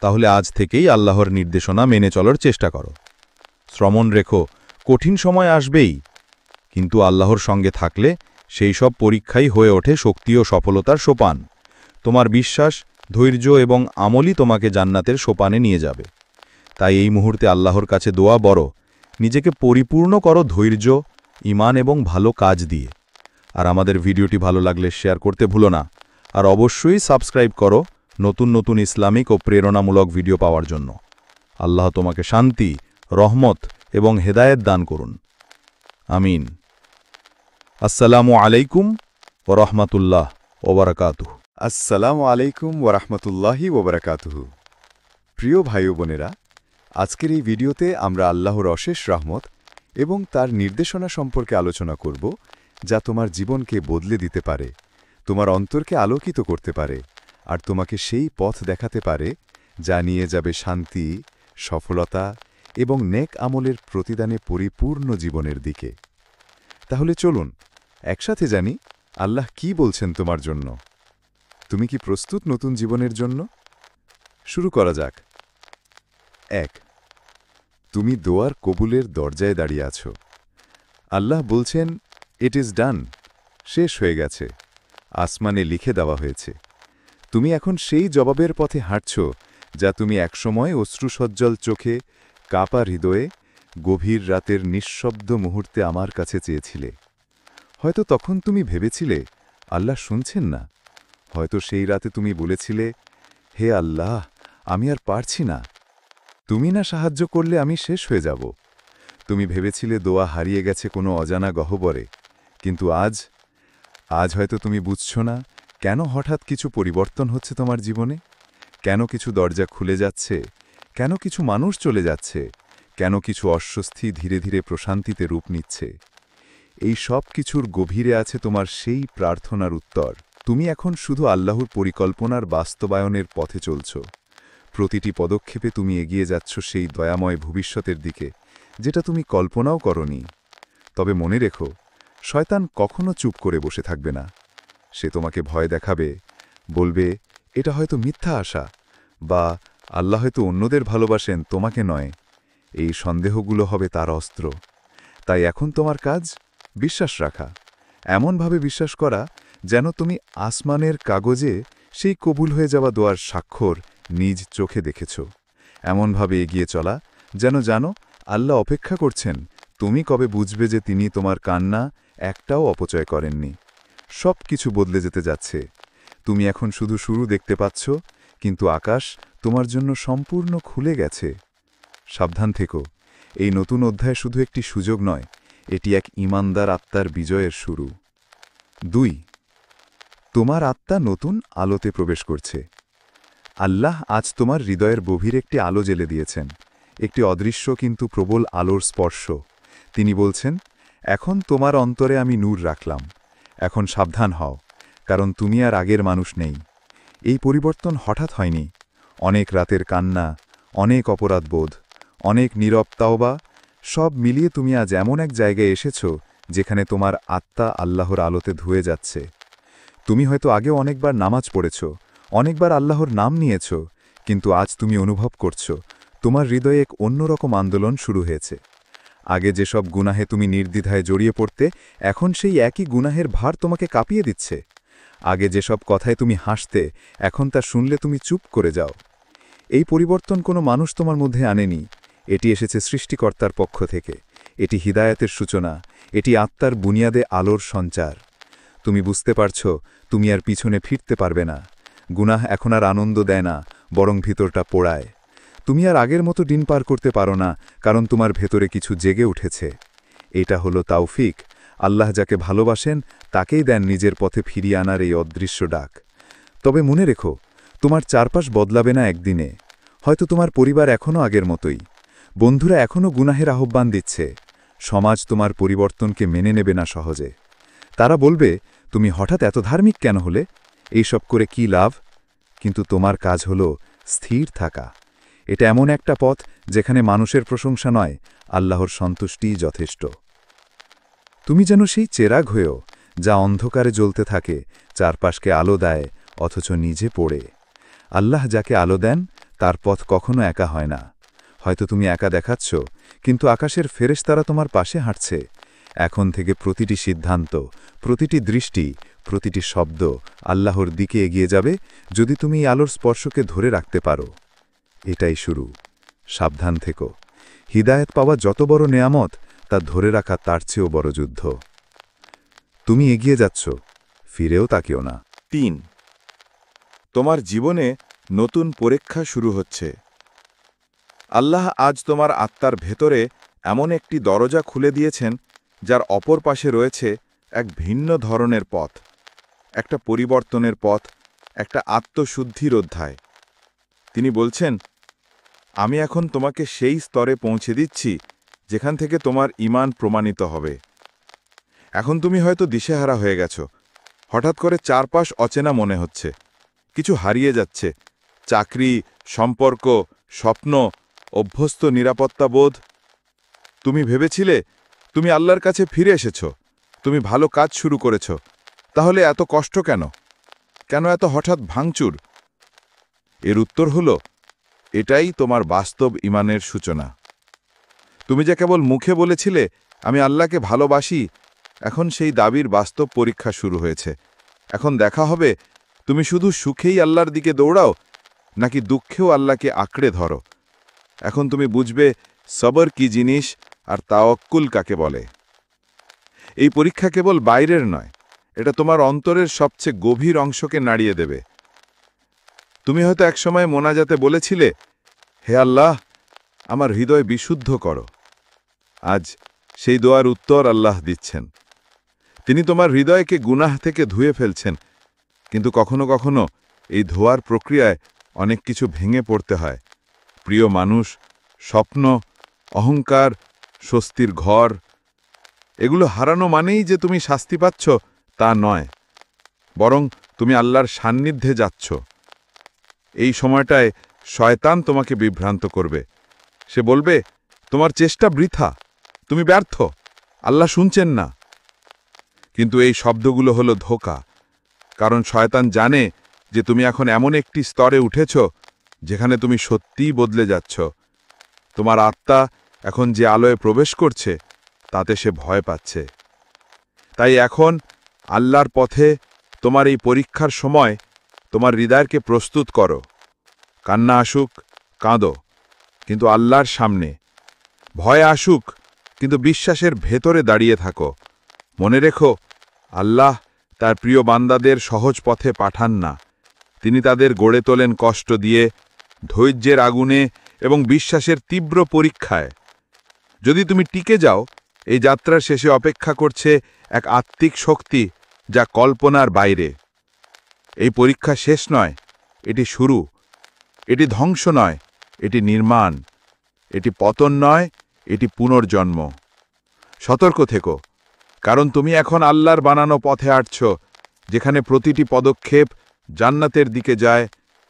তাহলে আজ থেকেই আল্লাহর নির্দেশনা মেনে চলার চেষ্টা করো। শ্রমণ রেখো, কঠিন সময় আসবেই, কিন্তু আল্লাহর সঙ্গে থাকলে সেই সব পরীক্ষাই হয়ে ওঠে শক্তি ও সফলতার সোপান। তোমার বিশ্বাস, ধৈর্য এবং আমলই তোমাকে জান্নাতের সোপানে নিয়ে যাবে। তাই এই মুহূর্তে আল্লাহর কাছে দোয়া বড়, নিজেকে পরিপূর্ণ করো ধৈর্য, ঈমান এবং ভালো কাজ দিয়ে। আর আমাদের ভিডিওটি ভালো লাগলে শেয়ার করতে ভুলো না, আর অবশ্যই সাবস্ক্রাইব করো নতুন নতুন ইসলামিক ও প্রেরণামূলক ভিডিও পাওয়ার জন্য। আল্লাহ তোমাকে শান্তি, রহমত এবং হেদায়েত দান করুন। আমিন। আসসালামু আলাইকুম ওয়া রাহমাতুল্লাহ ওয়া বারাকাতুহু। আসসালামু আলাইকুম ওরহমতুল্লাহি ওবরাকাতুহু। প্রিয় ভাই ও বোনেরা, আজকের এই ভিডিওতে আমরা আল্লাহর অশেষ রহমত এবং তার নির্দেশনা সম্পর্কে আলোচনা করব, যা তোমার জীবনকে বদলে দিতে পারে, তোমার অন্তরকে আলোকিত করতে পারে, আর তোমাকে সেই পথ দেখাতে পারে যা নিয়ে যাবে শান্তি, সফলতা এবং নেক আমলের প্রতিদানে পরিপূর্ণ জীবনের দিকে। তাহলে চলুন একসাথে জানি আল্লাহ কি বলছেন তোমার জন্য। তুমি কি প্রস্তুত নতুন জীবনের জন্য? শুরু করা যাক। 1. তুমি দোয়ার কবুলের দরজায় দাঁড়িয়ে আছো। আল্লাহ বলছেন, ইট ইজ ডান, শেষ হয়ে গেছে, আসমানে লিখে দেওয়া হয়েছে। তুমি এখন সেই জবাবের পথে হাঁটছ, যা তুমি একসময় অশ্রুসজ্জল চোখে, কাঁপা হৃদয়ে, গভীর রাতের নিঃশব্দ মুহূর্তে আমার কাছে চেয়েছিলে। হয়তো তখন তুমি ভেবেছিলে আল্লাহ শুনছেন না। হয়তো সেই রাতে তুমি বলেছিলে, হে আল্লাহ, আমি আর পারছি না, তুমি না সাহায্য করলে আমি শেষ হয়ে যাব। তুমি ভেবেছিলে দোয়া হারিয়ে গেছে কোনো অজানা গহ্বরে। কিন্তু আজ হয়তো তুমি বুঝছ না কেন হঠাৎ কিছু পরিবর্তন হচ্ছে তোমার জীবনে, কেন কিছু দরজা খুলে যাচ্ছে, কেন কিছু মানুষ চলে যাচ্ছে, কেন কিছু অস্বস্তি ধীরে ধীরে প্রশান্তিতে রূপ নিচ্ছে। এই সব কিছুর গভীরে আছে তোমার সেই প্রার্থনার উত্তর, তুমি এখন শুধু আল্লাহর পরিকল্পনার বাস্তবায়নের পথে চলছ। প্রতিটি পদক্ষেপে তুমি এগিয়ে যাচ্ছ সেই দয়াময় ভবিষ্যতের দিকে, যেটা তুমি কল্পনাও করনি। তবে মনে রেখো, শয়তান কখনো চুপ করে বসে থাকবে না। সে তোমাকে ভয় দেখাবে, বলবে এটা হয়তো মিথ্যা আশা, বা আল্লাহ হয়তো অন্যদের ভালোবাসেন, তোমাকে নয়। এই সন্দেহগুলো হবে তার অস্ত্র। তাই এখন তোমার কাজ বিশ্বাস রাখা, এমনভাবে বিশ্বাস করা যেন তুমি আসমানের কাগজে সেই কবুল হয়ে যাওয়া দোয়ার স্বাক্ষর নিজ চোখে দেখেছ। এমনভাবে এগিয়ে চলা যেন জানো আল্লাহ অপেক্ষা করছেন তুমি কবে বুঝবে যে তিনি তোমার কান্না একটাও অপচয় করেননি। সব কিছু বদলে যেতে যাচ্ছে। তুমি এখন শুধু শুরু দেখতে পাচ্ছ, কিন্তু আকাশ তোমার জন্য সম্পূর্ণ খুলে গেছে। সাবধান থেকো, এই নতুন অধ্যায় শুধু একটি সুযোগ নয়, এটি এক ঈমানদার আত্মার বিজয়ের শুরু। 2. তোমার আত্মা নতুন আলোতে প্রবেশ করছে। আল্লাহ আজ তোমার হৃদয়ের গভীর একটি আলো জ্বেলে দিয়েছেন, একটি অদৃশ্য কিন্তু প্রবল আলোর স্পর্শ। তিনি বলছেন, এখন তোমার অন্তরে আমি নূর রাখলাম। এখন সাবধান হও, কারণ তুমি আর আগের মানুষ নেই। এই পরিবর্তন হঠাৎ হয়নি। অনেক রাতের কান্না, অনেক অপরাধবোধ, অনেক নীরব তাওবা, সব মিলিয়ে তুমি আজ এমন এক জায়গায় এসেছ যেখানে তোমার আত্মা আল্লাহর আলোতে ধুয়ে যাচ্ছে। তুমি হয়তো আগে অনেকবার নামাজ পড়েছ, অনেকবার আল্লাহর নাম নিয়েছ, কিন্তু আজ তুমি অনুভব করছ তোমার হৃদয়ে এক অন্যরকম আন্দোলন শুরু হয়েছে। আগে যেসব গুনাহে তুমি নির্দ্বিধায় জড়িয়ে পড়তে, এখন সেই একই গুনাহের ভার তোমাকে কাঁপিয়ে দিচ্ছে। আগে যেসব কথায় তুমি হাসতে, এখন তা শুনলে তুমি চুপ করে যাও। এই পরিবর্তন কোনো মানুষ তোমার মধ্যে আনেনি, এটি এসেছে সৃষ্টিকর্তার পক্ষ থেকে। এটি হিদায়াতের সূচনা, এটি আত্মার বুনিয়াদে আলোর সঞ্চার। তুমি বুঝতে পারছ তুমি আর পিছনে ফিরতে পারবে না। গুনাহ এখন আর আনন্দ দেয় না, বরং ভিতরটা পোড়ায়। তুমি আর আগের মতো দিন পার করতে পারো না, কারণ তোমার ভেতরে কিছু জেগে উঠেছে। এটা হলো তাওফিক। আল্লাহ যাকে ভালোবাসেন তাকেই দেন নিজের পথে ফিরিয়ে আনার এই অদৃশ্য ডাক। তবে মনে রেখো, তোমার চারপাশ বদলাবে না একদিনে। হয়তো তোমার পরিবার এখনও আগের মতোই, বন্ধুরা এখনও গুনাহের আহ্বান দিচ্ছে, সমাজ তোমার পরিবর্তনকে মেনে নেবে না সহজে। তারা বলবে, তুমি হঠাৎ এত ধার্মিক কেন হলে, এইসব করে কি লাভ? কিন্তু তোমার কাজ হলো স্থির থাকা। এটা এমন একটা পথ যেখানে মানুষের প্রশংসা নয়, আল্লাহর সন্তুষ্টিই যথেষ্ট। তুমি যেন সেই চেরাগ হয়েও, যা অন্ধকারে জ্বলতে থাকে, চারপাশকে আলো দেয়, অথচ নিজে পড়ে। আল্লাহ যাকে আলো দেন তার পথ কখনো একা হয় না। হয়তো তুমি একা দেখাচ্ছ, কিন্তু আকাশের ফেরেশতারা তোমার পাশে হাঁটছে। এখন থেকে প্রতিটি সিদ্ধান্ত, প্রতিটি দৃষ্টি, প্রতিটি শব্দ আল্লাহর দিকে এগিয়ে যাবে, যদি তুমি এই আলোর স্পর্শকে ধরে রাখতে পারো। এটাই শুরু। সাবধান থেকো, হিদায়াত পাওয়া যত বড় নেয়ামত, তা ধরে রাখা তার চেয়েও বড় যুদ্ধ। তুমি এগিয়ে যাচ্ছ, ফিরেও তাকিও না। 3. তোমার জীবনে নতুন পরীক্ষা শুরু হচ্ছে। আল্লাহ আজ তোমার আত্মার ভেতরে এমন একটি দরজা খুলে দিয়েছেন, যার অপর পাশে রয়েছে এক ভিন্ন ধরনের পথ, একটা পরিবর্তনের পথ, একটা আত্মশুদ্ধির অধ্যায়। তিনি বলছেন, আমি এখন তোমাকে সেই স্তরে পৌঁছে দিচ্ছি যেখান থেকে তোমার ঈমান প্রমাণিত হবে। এখন তুমি হয়তো দিশেহারা হয়ে গেছ। হঠাৎ করে চারপাশ অচেনা মনে হচ্ছে, কিছু হারিয়ে যাচ্ছে, চাকরি, সম্পর্ক, স্বপ্ন, অভ্যস্ত নিরাপত্তাবোধ। তুমি ভেবেছিলে তুমি আল্লাহর কাছে ফিরে এসেছ, তুমি ভালো কাজ শুরু করেছ, তাহলে এত কষ্ট কেন? কেন এত হঠাৎ ভাঙচুর? এর উত্তর হল, এটাই তোমার বাস্তব ঈমানের সূচনা। তুমি যে কেবল মুখে বলেছিলে আমি আল্লাহকে ভালোবাসি, এখন সেই দাবির বাস্তব পরীক্ষা শুরু হয়েছে। এখন দেখা হবে তুমি শুধু সুখেই আল্লাহর দিকে দৌড়াও, নাকি দুঃখেও আল্লাহকে আঁকড়ে ধরো। এখন তুমি বুঝবে সবর কি জিনিস আর তাওয়াক্কুল কাকে বলে। এই পরীক্ষা কেবল বাইরের নয়, এটা তোমার অন্তরের সবচেয়ে গভীর অংশকে নাড়িয়ে দেবে। তুমি হয়তো একসময় মোনাজাতে বলেছিলে, হে আল্লাহ, আমার হৃদয় বিশুদ্ধ করো। আজ সেই দোয়ার উত্তর আল্লাহ দিচ্ছেন। তিনি তোমার হৃদয়কে গুনাহ থেকে ধুয়ে ফেলছেন, কিন্তু কখনো কখনো এই ধোয়ার প্রক্রিয়ায় অনেক কিছু ভেঙে পড়তে হয়। প্রিয় মানুষ, স্বপ্ন, অহংকার, স্বস্তির ঘর, এগুলো হারানো মানেই যে তুমি শাস্তি পাচ্ছ তা নয়, বরং তুমি আল্লাহর সান্নিধ্যে যাচ্ছ। এই সময়টায় শয়তান তোমাকে বিভ্রান্ত করবে। সে বলবে, তোমার চেষ্টা বৃথা, তুমি ব্যর্থ, আল্লাহ শুনছেন না। কিন্তু এই শব্দগুলো হলো ধোঁকা, কারণ শয়তান জানে যে তুমি এখন এমন একটি স্তরে উঠেছ যেখানে তুমি সত্যিই বদলে যাচ্ছ। তোমার আত্মা এখন যে আলোয় প্রবেশ করছে তাতে সে ভয় পাচ্ছে। তাই এখন আল্লাহর পথে তোমার এই পরীক্ষার সময় তোমার হৃদয়কে প্রস্তুত করো। কান্না আসুক, কাঁদো, কিন্তু আল্লাহর সামনে। ভয় আসুক, কিন্তু বিশ্বাসের ভেতরে দাঁড়িয়ে থাকো। মনে রেখো, আল্লাহ তার প্রিয় বান্দাদের সহজ পথে পাঠান না। তিনি তাদের গড়ে তোলেন কষ্ট দিয়ে, ধৈর্যের আগুনে এবং বিশ্বাসের তীব্র পরীক্ষায়। যদি তুমি টিকে যাও, এই যাত্রার শেষে অপেক্ষা করছে এক আত্মিক শক্তি যা কল্পনার বাইরে। এই পরীক্ষা শেষ নয়, এটি শুরু। এটি ধ্বংস নয়, এটি নির্মাণ। এটি পতন নয়, এটি পুনর্জন্ম। সতর্ক থেকো, কারণ তুমি এখন আল্লাহর বানানো পথে হাঁটছ, যেখানে প্রতিটি পদক্ষেপ জান্নাতের দিকে যায়,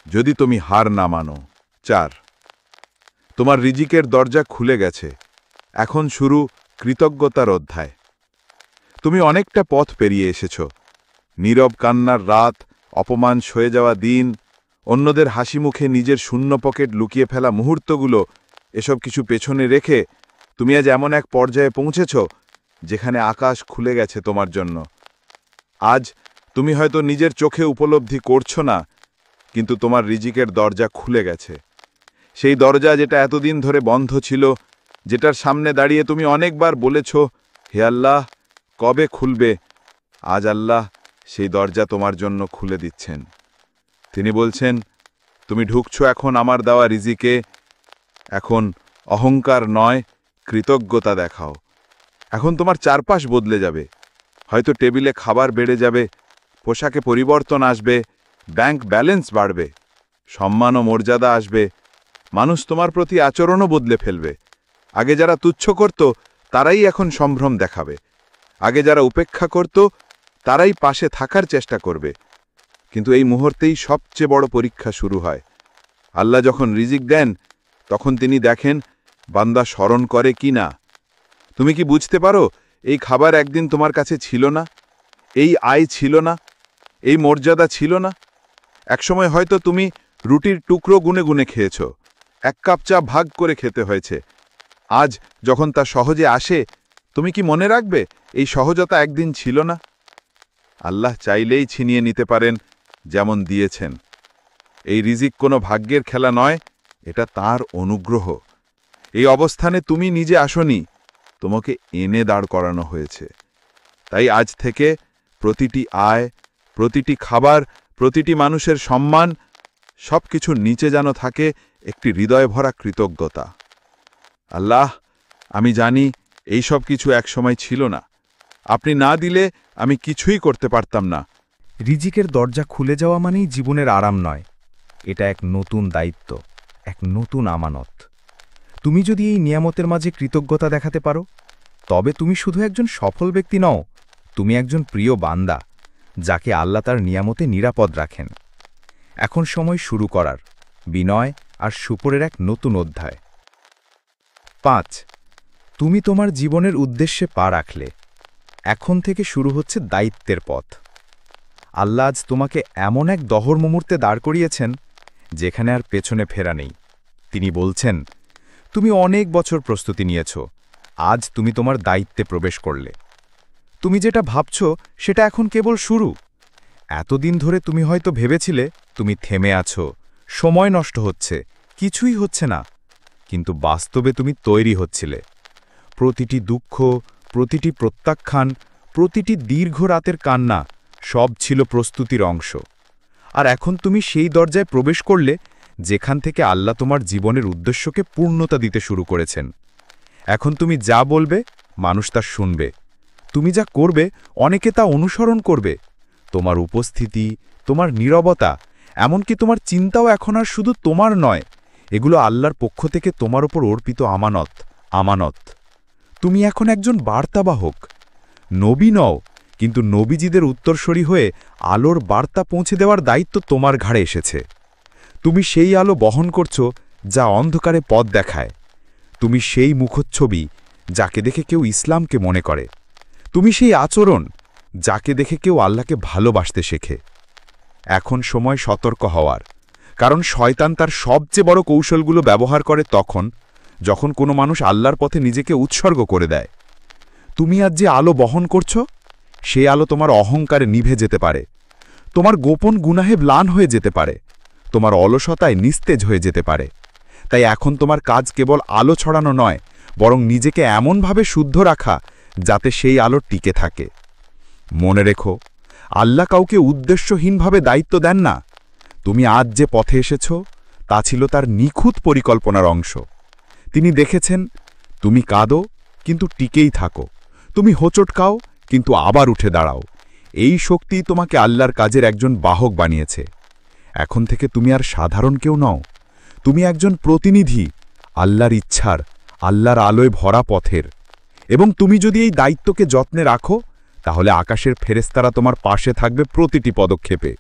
যদি তুমি হার না মানো। 4 তোমার রিজিকের দরজা খুলে গেছে। এখন শুরু কৃতজ্ঞতার অধ্যায়। তুমি অনেকটা পথ পেরিয়ে এসেছ। নীরব কান্নার রাত, অপমান সয়ে যাওয়া দিন, অন্যদের হাসি মুখে নিজের শূন্য পকেট লুকিয়ে ফেলা মুহূর্তগুলো, এসব কিছু পেছনে রেখে তুমি আজ এমন এক পর্যায়ে পৌঁছেছ যেখানে আকাশ খুলে গেছে তোমার জন্য। আজ তুমি হয়তো নিজের চোখে উপলব্ধি করছো না, কিন্তু তোমার রিজিকের দরজা খুলে গেছে। সেই দরজা যেটা এতদিন ধরে বন্ধ ছিল, যেটার সামনে দাঁড়িয়ে তুমি অনেকবার বলেছ, হে আল্লাহ, কবে খুলবে? আজ আল্লাহ সেই দরজা তোমার জন্য খুলে দিচ্ছেন। তিনি বলছেন, তুমি ঢুকছো এখন আমার দেওয়া রিজিকে। এখন অহংকার নয়, কৃতজ্ঞতা দেখাও। এখন তোমার চারপাশ বদলে যাবে। হয়তো টেবিলে খাবার বেড়ে যাবে, পোশাকে পরিবর্তন আসবে, ব্যাংক ব্যালেন্স বাড়বে, সম্মান ও মর্যাদা আসবে। মানুষ তোমার প্রতি আচরণও বদলে ফেলবে। আগে যারা তুচ্ছ করত তারাই এখন সম্ভ্রম দেখাবে। আগে যারা উপেক্ষা করত তারাই পাশে থাকার চেষ্টা করবে। কিন্তু এই মুহূর্তেই সবচেয়ে বড় পরীক্ষা শুরু হয়। আল্লাহ যখন রিজিক দেন, তখন তিনি দেখেন বান্দা স্মরণ করে কি না। তুমি কি বুঝতে পারো, এই খাবার একদিন তোমার কাছে ছিল না, এই আয় ছিল না, এই মর্যাদা ছিল না। একসময় হয়তো তুমি রুটির টুকরো গুনে গুনে খেয়েছ, এক কাপ চা ভাগ করে খেতে হয়েছে। আজ যখন তা সহজে আসে, তুমি কি মনে রাখবে এই সহজতা একদিন ছিল না? আল্লাহ চাইলেই ছিনিয়ে নিতে পারেন, যেমন দিয়েছেন। এই রিজিক কোনো ভাগ্যের খেলা নয়, এটা তার অনুগ্রহ। এই অবস্থানে তুমি নিজে আসনি, তোমাকে এনে দাঁড় করানো হয়েছে। তাই আজ থেকে প্রতিটি আয়, প্রতিটি খাবার, প্রতিটি মানুষের সম্মান, সবকিছুর নিচে যেন থাকে একটি হৃদয় ভরা কৃতজ্ঞতা। আল্লাহ, আমি জানি এই সব কিছু একসময় ছিল না। আপনি না দিলে আমি কিছুই করতে পারতাম না। রিজিকের দরজা খুলে যাওয়া মানেই জীবনের আরাম নয়, এটা এক নতুন দায়িত্ব, এক নতুন আমানত। তুমি যদি এই নিয়ামতের মাঝে কৃতজ্ঞতা দেখাতে পারো, তবে তুমি শুধু একজন সফল ব্যক্তি নও, তুমি একজন প্রিয় বান্দা, যাকে আল্লাহ তার নিয়ামতে নিরাপদ রাখেন। এখন সময় শুরু করার, বিনয় আর শুকরের এক নতুন অধ্যায়। 5 তুমি তোমার জীবনের উদ্দেশ্যে পা রাখলে। এখন থেকে শুরু হচ্ছে দায়িত্বের পথ। আল্লাহ আজ তোমাকে এমন এক দহর মুহূর্তে দাঁড় করিয়েছেন যেখানে আর পেছনে ফেরা নেই। তিনি বলছেন, তুমি অনেক বছর প্রস্তুতি নিয়েছ, আজ তুমি তোমার দায়িত্বে প্রবেশ করলে। তুমি যেটা ভাবছ সেটা এখন কেবল শুরু। এতদিন ধরে তুমি হয়তো ভেবেছিলে তুমি থেমে আছো, সময় নষ্ট হচ্ছে, কিছুই হচ্ছে না। কিন্তু বাস্তবে তুমি তৈরি হচ্ছিলে। প্রতিটি দুঃখ, প্রতিটি প্রত্যাখ্যান, প্রতিটি দীর্ঘ রাতের কান্না, সব ছিল প্রস্তুতির অংশ। আর এখন তুমি সেই দরজায় প্রবেশ করলে যেখান থেকে আল্লাহ তোমার জীবনের উদ্দেশ্যকে পূর্ণতা দিতে শুরু করেছেন। এখন তুমি যা বলবে, মানুষ তা শুনবে। তুমি যা করবে, অনেকে তা অনুসরণ করবে। তোমার উপস্থিতি, তোমার নীরবতা, এমনকি তোমার চিন্তাও এখন আর শুধু তোমার নয়, এগুলো আল্লাহর পক্ষ থেকে তোমার উপর অর্পিত আমানত। তুমি এখন একজন বার্তাবাহক। নবী নও, কিন্তু নবীজিদের উত্তরসূরি হয়ে আলোর বার্তা পৌঁছে দেওয়ার দায়িত্ব তোমার ঘাড়ে এসেছে। তুমি সেই আলো বহন করছো যা অন্ধকারে পথ দেখায়। তুমি সেই মুখচ্ছবি যাকে দেখে কেউ ইসলামকে মনে করে। তুমি সেই আচরণ যাকে দেখে কেউ আল্লাহকে ভালোবাসতে শেখে। এখন সময় সতর্ক হওয়ার, কারণ শয়তান তার সবচেয়ে বড় কৌশলগুলো ব্যবহার করে তখন যখন কোনো মানুষ আল্লাহর পথে নিজেকে উৎসর্গ করে দেয়। তুমি আজ যে আলো বহন করছো, সেই আলো তোমার অহংকারে নিভে যেতে পারে, তোমার গোপন গুনাহে ম্লান হয়ে যেতে পারে, তোমার অলসতায় নিস্তেজ হয়ে যেতে পারে। তাই এখন তোমার কাজ কেবল আলো ছড়ানো নয়, বরং নিজেকে এমনভাবে শুদ্ধ রাখা যাতে সেই আলো টিকে থাকে। মনে রেখো, আল্লাহ কাউকে উদ্দেশ্যহীনভাবে দায়িত্ব দেন না। তুমি আজ যে পথে এসেছ তা ছিল তার নিখুঁত পরিকল্পনার অংশ। তিনি দেখেছেন তুমি কাঁদো কিন্তু টিকেই থাকো, তুমি হোঁচট খাও কিন্তু আবার উঠে দাঁড়াও। এই শক্তি তোমাকে আল্লাহর কাজের একজন বাহক বানিয়েছে। এখন থেকে তুমি আর সাধারণ কেউ নও, তুমি একজন প্রতিনিধি আল্লাহর ইচ্ছার, আল্লাহর আলোয় ভরা পথের। এবং তুমি যদি এই দায়িত্বকে যত্নে রাখো, তাহলে আকাশের ফেরেশতারা তোমার পাশে থাকবে প্রতিটি পদক্ষেপে।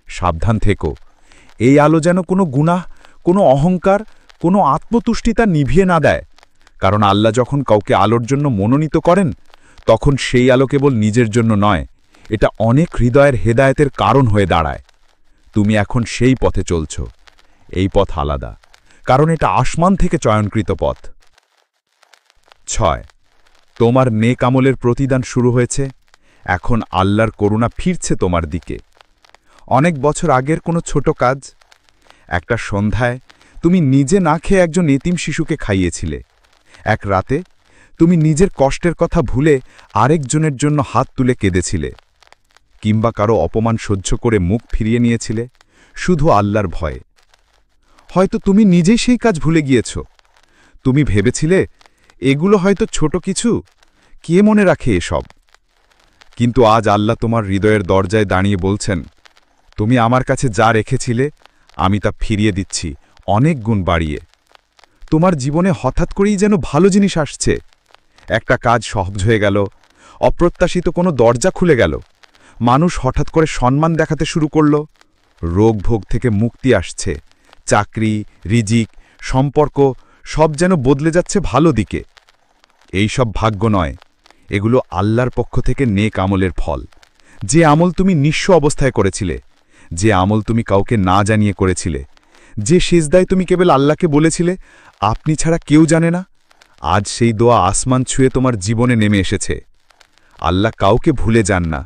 সাবধান থেকো, এই আলো যেন কোনো গুনাহ, কোনো অহংকার, কোনো আত্মতুষ্টিতা নিভিয়ে না দেয়। কারণ আল্লাহ যখন কাউকে আলোর জন্য মনোনীত করেন, তখন সেই আলো কেবল নিজের জন্য নয়, এটা অনেক হৃদয়ের হেদায়েতের কারণ হয়ে দাঁড়ায়। তুমি এখন সেই পথে চলছ। এই পথ আলাদা, কারণ এটা আসমান থেকে চয়নকৃত পথ। 6. তোমার নেক আমলের প্রতিদান শুরু হয়েছে। এখন আল্লাহর করুণা ফিরছে তোমার দিকে। অনেক বছর আগের কোনো ছোট কাজ, একটা সন্ধ্যায় তুমি নিজে না খেয়ে একজন এতিম শিশুকে খাইয়েছিলে। এক রাতে তুমি নিজের কষ্টের কথা ভুলে আরেকজনের জন্য হাত তুলে কেঁদেছিলে। কিংবা কারো অপমান সহ্য করে মুখ ফিরিয়ে নিয়েছিলে শুধু আল্লাহর ভয়ে। হয়তো তুমি নিজেই সেই কাজ ভুলে গিয়েছ। তুমি ভেবেছিলে এগুলো হয়তো ছোট কিছু, কে মনে রাখে এসব। কিন্তু আজ আল্লাহ তোমার হৃদয়ের দরজায় দাঁড়িয়ে বলছেন, তুমি আমার কাছে যা রেখেছিলে আমি তা ফিরিয়ে দিচ্ছি অনেক গুণ বাড়িয়ে। তোমার জীবনে হঠাৎ করেই যেন ভালো জিনিস আসছে। একটা কাজ সহজ হয়ে গেল, অপ্রত্যাশিত কোনো দরজা খুলে গেল, মানুষ হঠাৎ করে সম্মান দেখাতে শুরু করল, রোগ ভোগ থেকে মুক্তি আসছে, চাকরি, রিজিক, সম্পর্ক সব যেন বদলে যাচ্ছে ভালো দিকে। এই সব ভাগ্য নয়, এগুলো আল্লাহর পক্ষ থেকে নেক আমলের ফল। যে আমল তুমি নিঃস্ব অবস্থায় করেছিলে, যে আমল তুমি কাউকে না জানিয়ে করেছিলে, যে সিজদায় তুমি কেবল আল্লাহকে বলেছিলে আপনি ছাড়া কেউ জানে না, আজ সেই দোয়া আসমান ছুঁয়ে তোমার জীবনে নেমে এসেছে। আল্লাহ কাউকে ভুলে যান না।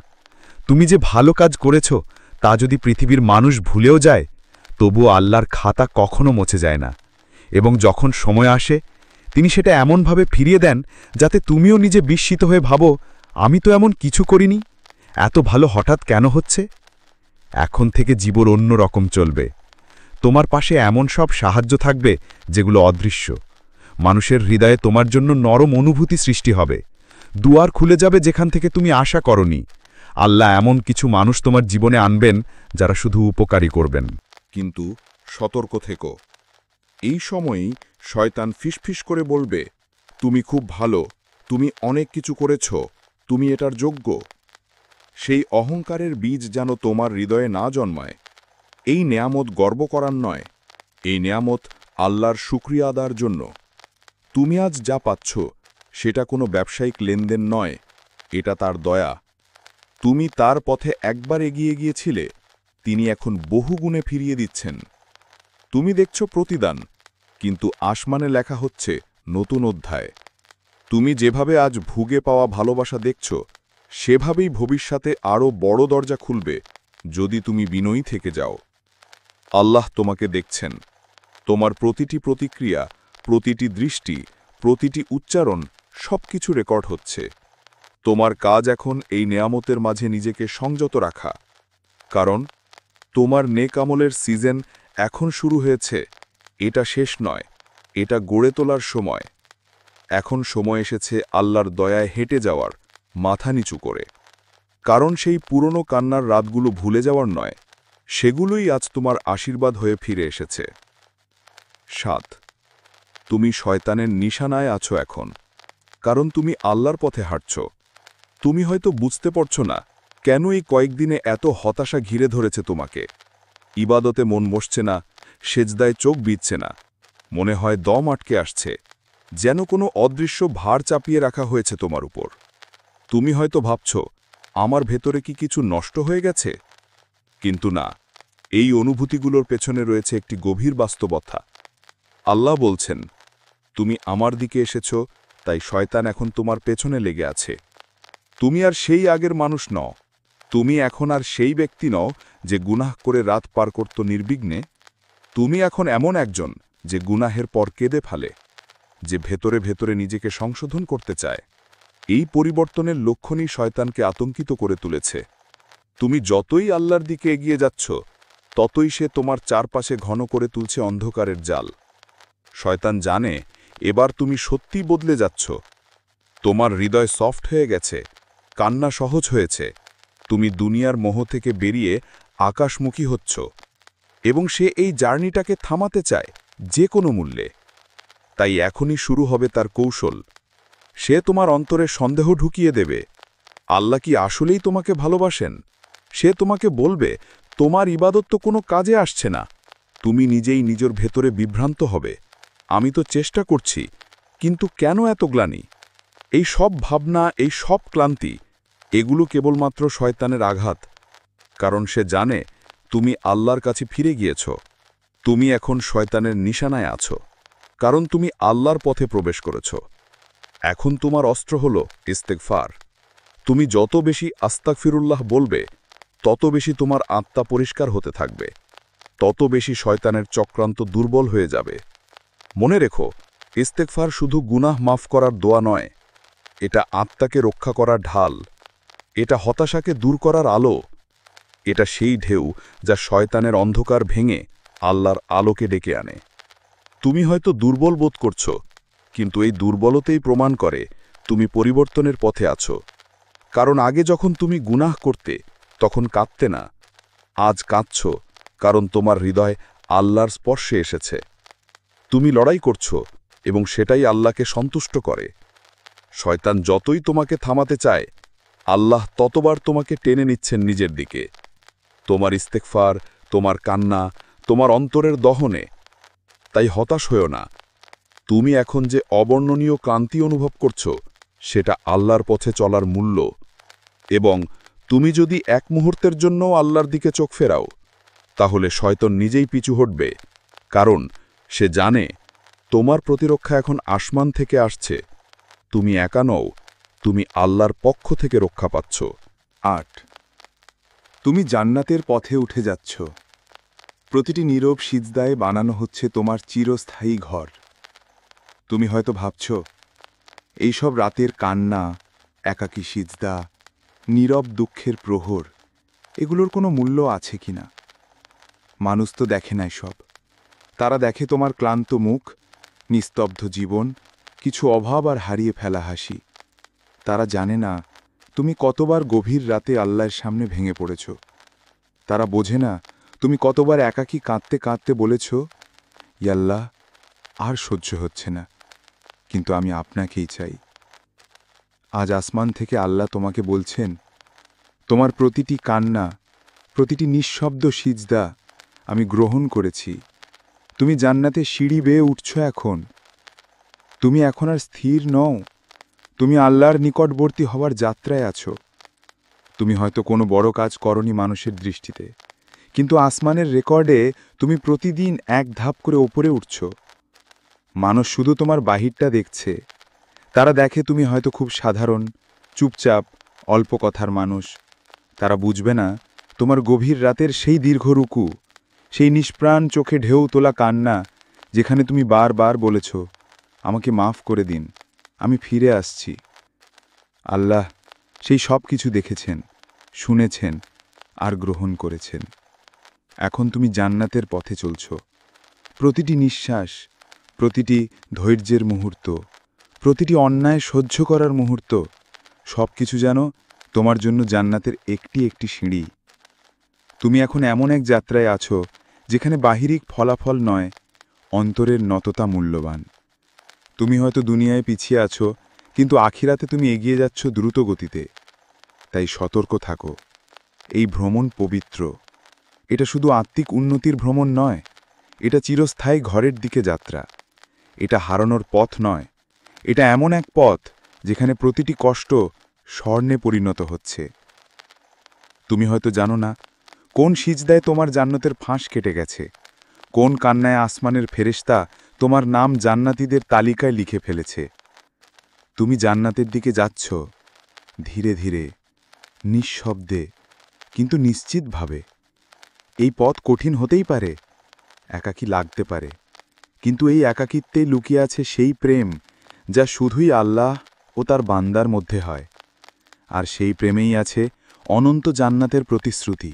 তুমি যে ভালো কাজ করেছ তা যদি পৃথিবীর মানুষ ভুলেও যায়, তবুও আল্লাহর খাতা কখনো মুছে যায় না। এবং যখন সময় আসে তিনি সেটা এমনভাবে ফিরিয়ে দেন যাতে তুমিও নিজে বিস্মিত হয়ে ভাবো, আমি তো এমন কিছু করিনি, এত ভালো হঠাৎ কেন হচ্ছে। এখন থেকে জীবন অন্য রকম চলবে। তোমার পাশে এমন সব সাহায্য থাকবে যেগুলো অদৃশ্য। মানুষের হৃদয়ে তোমার জন্য নরম অনুভূতি সৃষ্টি হবে। দুয়ার খুলে যাবে যেখান থেকে তুমি আশা করনি। আল্লাহ এমন কিছু মানুষ তোমার জীবনে আনবেন যারা শুধু উপকারী করবেন। কিন্তু সতর্ক থেকো, এই সময়েই শয়তান ফিসফিস করে বলবে, তুমি খুব ভালো, তুমি অনেক কিছু করেছ, তুমি এটার যোগ্য। সেই অহংকারের বীজ যেন তোমার হৃদয়ে না জন্মায়। এই নেয়ামত গর্ব করার নয়, এই নেয়ামত আল্লাহর শুকরিয়া আদার জন্য। তুমি আজ যা পাচ্ছ সেটা কোনো ব্যবসায়িক লেনদেন নয়, এটা তার দয়া। তুমি তার পথে একবার এগিয়ে গিয়েছিলে, তিনি এখন বহুগুণে ফিরিয়ে দিচ্ছেন। তুমি দেখছ প্রতিদান, কিন্তু আসমানে লেখা হচ্ছে নতুন অধ্যায়। তুমি যেভাবে আজ ভুগে পাওয়া ভালোবাসা দেখছ, সেভাবেই ভবিষ্যতে আরও বড় দরজা খুলবে যদি তুমি বিনয়ী থেকে যাও। আল্লাহ তোমাকে দেখছেন। তোমার প্রতিটি প্রতিক্রিয়া, প্রতিটি দৃষ্টি, প্রতিটি উচ্চারণ সবকিছু রেকর্ড হচ্ছে। তোমার কাজ এখন এই নেয়ামতের মাঝে নিজেকে সংযত রাখা। কারণ তোমার নেক আমলের সিজন এখন শুরু হয়েছে। এটা শেষ নয়, এটা গড়ে তোলার সময়। এখন সময় এসেছে আল্লাহর দয়ায় হেঁটে যাওয়ার, মাথা নিচু করে। কারণ সেই পুরনো কান্নার রাতগুলো ভুলে যাওয়ার নয়, সেগুলোই আজ তোমার আশীর্বাদ হয়ে ফিরে এসেছে। 7. তুমি শয়তানের নিশানায় আছো এখন, কারণ তুমি আল্লাহর পথে হাঁটছ। তুমি হয়তো বুঝতে পারছ না কেন এই কয়েকদিনে এত হতাশা ঘিরে ধরেছে তোমাকে। ইবাদতে মন বসছে না, সেজদায় চোখ বিচ্ছে না, মনে হয় দম আটকে আসছে, যেন কোনো অদৃশ্য ভার চাপিয়ে রাখা হয়েছে তোমার উপর। তুমি হয়তো ভাবছ আমার ভেতরে কি কিছু নষ্ট হয়ে গেছে, কিন্তু না, এই অনুভূতিগুলোর পেছনে রয়েছে একটি গভীর বাস্তবতা। আল্লাহ বলছেন, তুমি আমার দিকে এসেছ, তাই শয়তান এখন তোমার পেছনে লেগে আছে। তুমি আর সেই আগের মানুষ নও, তুমি এখন আর সেই ব্যক্তি নও যে গুনাহ করে রাত পার করত নির্বিঘ্নে। তুমি এখন এমন একজন যে গুনাহের পর কেঁদে ফেলে, যে ভেতরে ভেতরে নিজেকে সংশোধন করতে চায়। এই পরিবর্তনের লক্ষণই শয়তানকে আতঙ্কিত করে তুলেছে। তুমি যতই আল্লাহর দিকে এগিয়ে যাচ্ছ, ততই সে তোমার চারপাশে ঘন করে তুলছে অন্ধকারের জাল। শয়তান জানে এবার তুমি সত্যি বদলে যাচ্ছ। তোমার হৃদয় সফট হয়ে গেছে, কান্না সহজ হয়েছে, তুমি দুনিয়ার মোহ থেকে বেরিয়ে আকাশমুখী হচ্ছ, এবং সে এই জার্নিটাকে থামাতে চায় যে কোনো মূল্যে। তাই এখনই শুরু হবে তার কৌশল। সে তোমার অন্তরে সন্দেহ ঢুকিয়ে দেবে, আল্লাহ কি আসলেই তোমাকে ভালোবাসেন? সে তোমাকে বলবে, তোমার ইবাদত তো কোনো কাজে আসছে না। তুমি নিজেই নিজের ভেতরে বিভ্রান্ত হবে, আমি তো চেষ্টা করছি, কিন্তু কেন এত গ্লানি? এই সব ভাবনা, এই সব ক্লান্তি, এগুলো কেবলমাত্র শয়তানের আঘাত। কারণ সে জানে তুমি আল্লাহর কাছে ফিরে গিয়েছ। তুমি এখন শয়তানের নিশানায় আছো, কারণ তুমি আল্লাহর পথে প্রবেশ করেছ। এখন তোমার অস্ত্র হল ইস্তেগফার। তুমি যত বেশি আস্তাগফিরুল্লাহ বলবে, তত বেশি তোমার আত্মা পরিষ্কার হতে থাকবে, তত বেশি শয়তানের চক্রান্ত দুর্বল হয়ে যাবে। মনে রেখো, ইস্তেগফার শুধু গুনাহ মাফ করার দোয়া নয়, এটা আত্মাকে রক্ষা করার ঢাল, এটা হতাশাকে দূর করার আলো, এটা সেই ঢেউ যা শয়তানের অন্ধকার ভেঙে আল্লাহর আলোকে ডেকে আনে। তুমি হয়তো দুর্বল বোধ করছ, কিন্তু এই দুর্বলতেই প্রমাণ করে তুমি পরিবর্তনের পথে আছো। কারণ আগে যখন তুমি গুনাহ করতে, তখন কাঁদতে না। আজ কাঁদছ, কারণ তোমার হৃদয় আল্লাহর স্পর্শে এসেছে। তুমি লড়াই করছ, এবং সেটাই আল্লাহকে সন্তুষ্ট করে। শয়তান যতই তোমাকে থামাতে চায়, আল্লাহ ততবার তোমাকে টেনে নিচ্ছেন নিজের দিকে। তোমার ইস্তেগফার, তোমার কান্না, তোমার অন্তরের দহনে। তাই হতাশ হয়ো না। তুমি এখন যে অবর্ণনীয় ক্লান্তি অনুভব করছ, সেটা আল্লাহর পথে চলার মূল্য। এবং তুমি যদি এক মুহূর্তের জন্যও আল্লাহর দিকে চোখ ফেরাও, তাহলে শয়তান নিজেই পিছু হটবে, কারণ সে জানে তোমার প্রতিরক্ষা এখন আসমান থেকে আসছে। তুমি একা নও, তুমি আল্লাহর পক্ষ থেকে রক্ষা পাচ্ছ। 8 তুমি জান্নাতের পথে উঠে যাচ্ছ। প্রতিটি নীরব সিজদায় বানানো হচ্ছে তোমার চিরস্থায়ী ঘর। তুমি হয়তো ভাবছ, এইসব রাতের কান্না, একাকী সিজদা, নীরব দুঃখের প্রহর, এগুলোর কোনো মূল্য আছে কিনা? মানুষ তো দেখে না সব। তারা দেখে তোমার ক্লান্ত মুখ, নিস্তব্ধ জীবন, কিছু অভাব আর হারিয়ে ফেলা হাসি। তারা জানে না তুমি কতবার গভীর রাতে আল্লাহর সামনে ভেঙে পড়েছ। তারা বোঝে না তুমি কতবার একাকী কাঁদতে কাঁদতে বলেছ, ইয়াল্লাহ, আর সহ্য হচ্ছে না, কিন্তু আমি আপনাকেই চাই। আজ আসমান থেকে আল্লাহ তোমাকে বলছেন, তোমার প্রতিটি কান্না, প্রতিটি নিঃশব্দ সিজদা আমি গ্রহণ করেছি। তুমি জান্নাতে সিঁড়ি বেয়ে উঠছ এখন। তুমি এখন আর স্থির নও, তুমি আল্লাহর নিকটবর্তী হওয়ার যাত্রায় আছো। তুমি হয়তো কোনো বড় কাজ করনি মানুষের দৃষ্টিতে, কিন্তু আসমানের রেকর্ডে তুমি প্রতিদিন এক ধাপ করে ওপরে উঠছ। মানুষ শুধু তোমার বাহিরটা দেখছে। তারা দেখে তুমি হয়তো খুব সাধারণ, চুপচাপ, অল্প কথার মানুষ। তারা বুঝবে না তোমার গভীর রাতের সেই দীর্ঘ রুকু, সেই নিষ্প্রাণ চোখে ঢেউ তোলা কান্না, যেখানে তুমি বারবার বলেছ, আমাকে মাফ করে দিন, আমি ফিরে আসছি। আল্লাহ সেই সব কিছু দেখেছেন, শুনেছেন আর গ্রহণ করেছেন। এখন তুমি জান্নাতের পথে চলছ। প্রতিটি নিঃশ্বাস, প্রতিটি ধৈর্যের মুহূর্ত, প্রতিটি অন্যায় সহ্য করার মুহূর্ত, সব কিছু যেন তোমার জন্য জান্নাতের একটি একটি সিঁড়ি। তুমি এখন এমন এক যাত্রায় আছো যেখানে বাহিরিক ফলাফল নয়, অন্তরের নততা মূল্যবান। তুমি হয়তো দুনিয়ায় পিছিয়ে আছো, কিন্তু আখিরাতে তুমি এগিয়ে যাচ্ছ দ্রুত গতিতে। তাই সতর্ক থাকো। এই ভ্রমণ পবিত্র। এটা শুধু আত্মিক উন্নতির ভ্রমণ নয়, এটা চিরস্থায়ী ঘরের দিকে যাত্রা। এটা হারানোর পথ নয়, এটা এমন এক পথ যেখানে প্রতিটি কষ্ট স্বর্ণে পরিণত হচ্ছে। তুমি হয়তো জানো না কোন সিজদায় তোমার জান্নাতের ফাঁস কেটে গেছে, কোন কান্নায় আসমানের ফেরেশতা তোমার নাম জান্নাতীদের তালিকায় লিখে ফেলেছে। তুমি জান্নাতের দিকে যাচ্ছ, ধীরে ধীরে, নিঃশব্দে, কিন্তু নিশ্চিতভাবে। এই পথ কঠিন হতেই পারে, একাকী লাগতে পারে, কিন্তু এই একাকিত্বেই লুকিয়ে আছে সেই প্রেম যা শুধুই আল্লাহ ও তার বান্দার মধ্যে হয়। আর সেই প্রেমেই আছে অনন্ত জান্নাতের প্রতিশ্রুতি।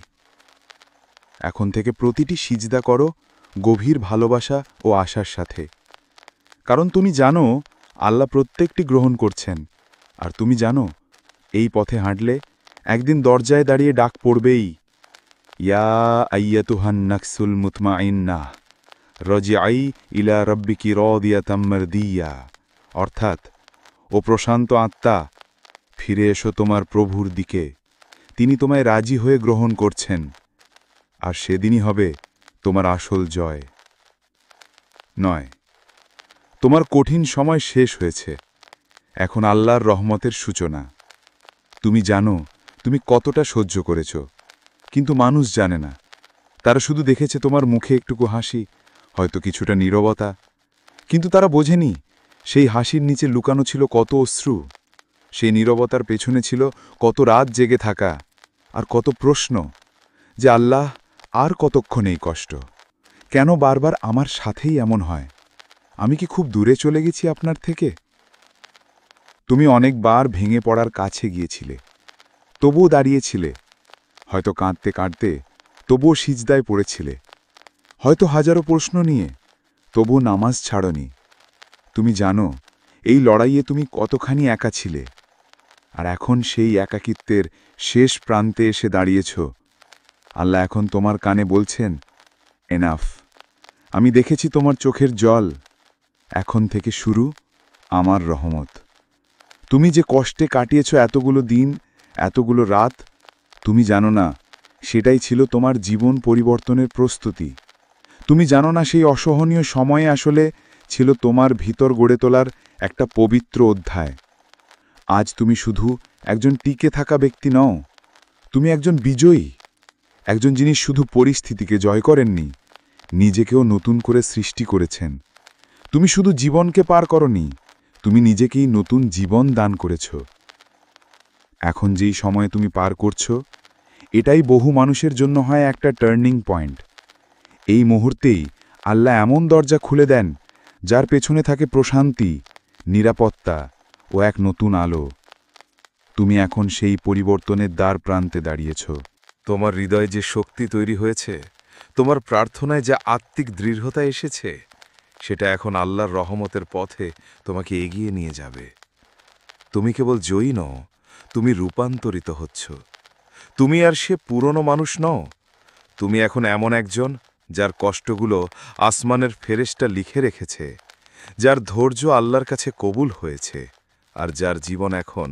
এখন থেকে প্রতিটি সিজদা করো গভীর ভালোবাসা ও আশার সাথে, কারণ তুমি জানো আল্লাহ প্রত্যেকটি গ্রহণ করছেন। আর তুমি জানো এই পথে হাঁটলে একদিন দরজায় দাঁড়িয়ে ডাক পড়বেই, ইয়া আইয়াতুহান নাকসুল মুতমাইন্নাহ রজিআই ইলা রব্বিকি রাদিয়াতাম মারদিয়া। অর্থাৎ, ও প্রশান্ত আত্মা, ফিরে এসো তোমার প্রভুর দিকে, তিনি তোমায় রাজি হয়ে গ্রহণ করছেন। আর সেদিনই হবে তোমার আসল জয়। নয়, তোমার কঠিন সময় শেষ হয়েছে, এখন আল্লাহর রহমতের সূচনা। তুমি জানো তুমি কতটা সহ্য করেছ, কিন্তু মানুষ জানে না। তারা শুধু দেখেছে তোমার মুখে একটুকু হাসি, হয়তো কিছুটা নীরবতা, কিন্তু তারা বোঝেনি সেই হাসির নিচে লুকানো ছিল কত অশ্রু, সেই নীরবতার পেছনে ছিল কত রাত জেগে থাকা, আর কত প্রশ্ন যে আল্লাহ আর কতক্ষণ এই কষ্ট, কেন বারবার আমার সাথেই এমন হয়, আমি কি খুব দূরে চলে গেছি আপনার থেকে? তুমি অনেকবার ভেঙে পড়ার কাছে গিয়েছিলে, তবুও দাঁড়িয়েছিলে, হয়তো কাঁদতে কাঁদতে, তবুও সিজদায় পড়েছিলে, হয়তো হাজারো প্রশ্ন নিয়ে, তবুও নামাজ ছাড়নি। তুমি জানো এই লড়াইয়ে তুমি কতখানি একা ছিলে, আর এখন সেই একাকিত্বের শেষ প্রান্তে এসে দাঁড়িয়েছ। আল্লাহ এখন তোমার কানে বলছেন, এনাফ, আমি দেখেছি তোমার চোখের জল, এখন থেকে শুরু আমার রহমত। তুমি যে কষ্টে কাটিয়েছ এতগুলো দিন, এতগুলো রাত, তুমি জানো না সেটাই ছিল তোমার জীবন পরিবর্তনের প্রস্তুতি। তুমি জানো না সেই অসহনীয় সময়ে আসলে ছিল তোমার ভিতর গড়ে তোলার একটা পবিত্র অধ্যায়। আজ তুমি শুধু একজন টিকে থাকা ব্যক্তি নও, তুমি একজন বিজয়ী, একজন যিনি শুধু পরিস্থিতিকে জয় করেননি, নিজেকেও নতুন করে সৃষ্টি করেছেন। তুমি শুধু জীবনকে পার করনি, তুমি নিজেকেই নতুন জীবন দান করেছ। এখন যেই সময়ে তুমি পার করছো, এটাই বহু মানুষের জন্য হয় একটা টার্নিং পয়েন্ট। এই মুহূর্তেই আল্লাহ এমন দরজা খুলে দেন যার পেছনে থাকে প্রশান্তি, নিরাপত্তা ও এক নতুন আলো। তুমি এখন সেই পরিবর্তনের দ্বার প্রান্তে দাঁড়িয়েছ। তোমার হৃদয়ে যে শক্তি তৈরি হয়েছে, তোমার প্রার্থনায় যে আত্মিক দৃঢ়তা এসেছে, সেটা এখন আল্লাহর রহমতের পথে তোমাকে এগিয়ে নিয়ে যাবে। তুমি কেবল জয়ী নও, তুমি রূপান্তরিত হচ্ছ। তুমি আর সে পুরনো মানুষ নও, তুমি এখন এমন একজন যার কষ্টগুলো আসমানের ফেরেশতা লিখে রেখেছে, যার ধৈর্য আল্লাহর কাছে কবুল হয়েছে, আর যার জীবন এখন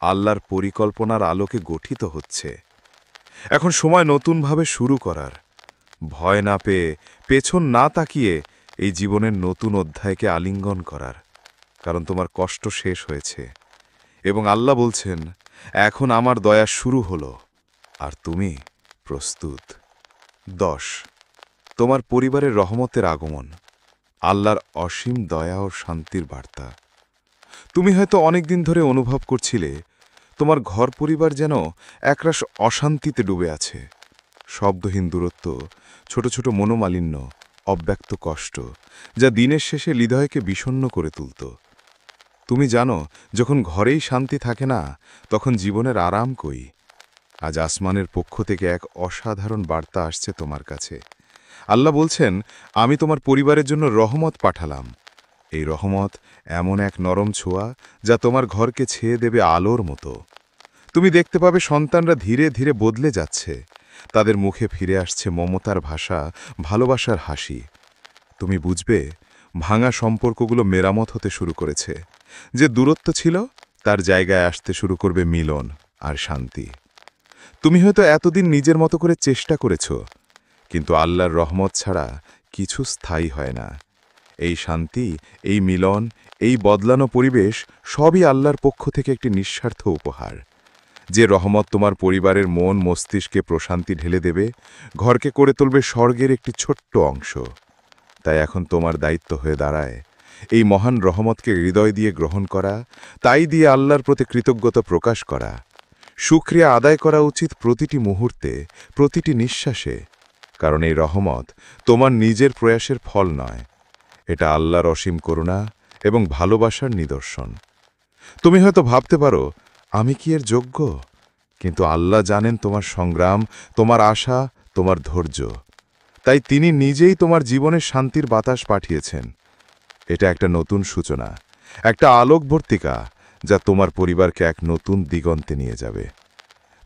আল্লাহর পরিকল্পনার আলোকে গঠিত হচ্ছে। এখন সময় নতুনভাবে শুরু করার, ভয় না পেয়ে, পেছন না তাকিয়ে এই জীবনের নতুন অধ্যায়কে আলিঙ্গন করার, কারণ তোমার কষ্ট শেষ হয়েছে এবং আল্লাহ বলছেন, এখন আমার দয়া শুরু হলো আর তুমি প্রস্তুত। 10, তোমার পরিবারের রহমতের আগমন, আল্লাহর অসীম দয়া ও শান্তির বার্তা। তুমি হয়তো অনেক দিন ধরে অনুভব করছিলে তোমার ঘর পরিবার যেন একরাশ অশান্তিতে ডুবে আছে। শব্দহীন দূরত্ব, ছোট ছোট মনোমালিন্য, অব্যক্ত কষ্ট, যা দিনের শেষে হৃদয়কে বিষণ্ণ করে তুলত। তুমি জানো যখন ঘরেই শান্তি থাকে না, তখন জীবনের আরাম কই। আজ আসমানের পক্ষ থেকে এক অসাধারণ বার্তা আসছে তোমার কাছে। আল্লাহ বলছেন, আমি তোমার পরিবারের জন্য রহমত পাঠালাম। এই রহমত এমন এক নরম ছোঁয়া যা তোমার ঘরকে ছেয়ে দেবে আলোর মতো। তুমি দেখতে পাবে সন্তানরা ধীরে ধীরে বদলে যাচ্ছে, তাদের মুখে ফিরে আসছে মমতার ভাষা, ভালোবাসার হাসি। তুমি বুঝবে ভাঙা সম্পর্কগুলো মেরামত হতে শুরু করেছে, যে দূরত্ব ছিল তার জায়গায় আসতে শুরু করবে মিলন। আর শান্তি। তুমি হয়তো এতদিন নিজের মতো করে চেষ্টা করেছ, কিন্তু আল্লাহর রহমত ছাড়া কিছু স্থায়ী হয় না। এই শান্তি, এই মিলন, এই বদলানো পরিবেশ সবই আল্লাহর পক্ষ থেকে একটি নিঃস্বার্থ উপহার। যে রহমত তোমার পরিবারের মন মস্তিষ্কে প্রশান্তি ঢেলে দেবে, ঘরকে করে তুলবে স্বর্গের একটি ছোট্ট অংশ। তাই এখন তোমার দায়িত্ব হয়ে দাঁড়ায় এই মহান রহমতকে হৃদয় দিয়ে গ্রহণ করা, তাই দিয়ে আল্লাহর প্রতি কৃতজ্ঞতা প্রকাশ করা। শুকরিয়া আদায় করা উচিত প্রতিটি মুহূর্তে, প্রতিটি নিঃশ্বাসে, কারণ এই রহমত তোমার নিজের প্রয়াসের ফল নয়, এটা আল্লাহর অসীম করুণা এবং ভালোবাসার নিদর্শন। তুমি হয়তো ভাবতে পারো, আমি কি এর যোগ্য? কিন্তু আল্লাহ জানেন তোমার সংগ্রাম, তোমার আশা, তোমার ধৈর্য। তাই তিনি নিজেই তোমার জীবনে শান্তির বাতাস পাঠিয়েছেন। এটা একটা নতুন সূচনা, একটা আলোকবর্তিকা, যা তোমার পরিবারকে এক নতুন দিগন্তে নিয়ে যাবে।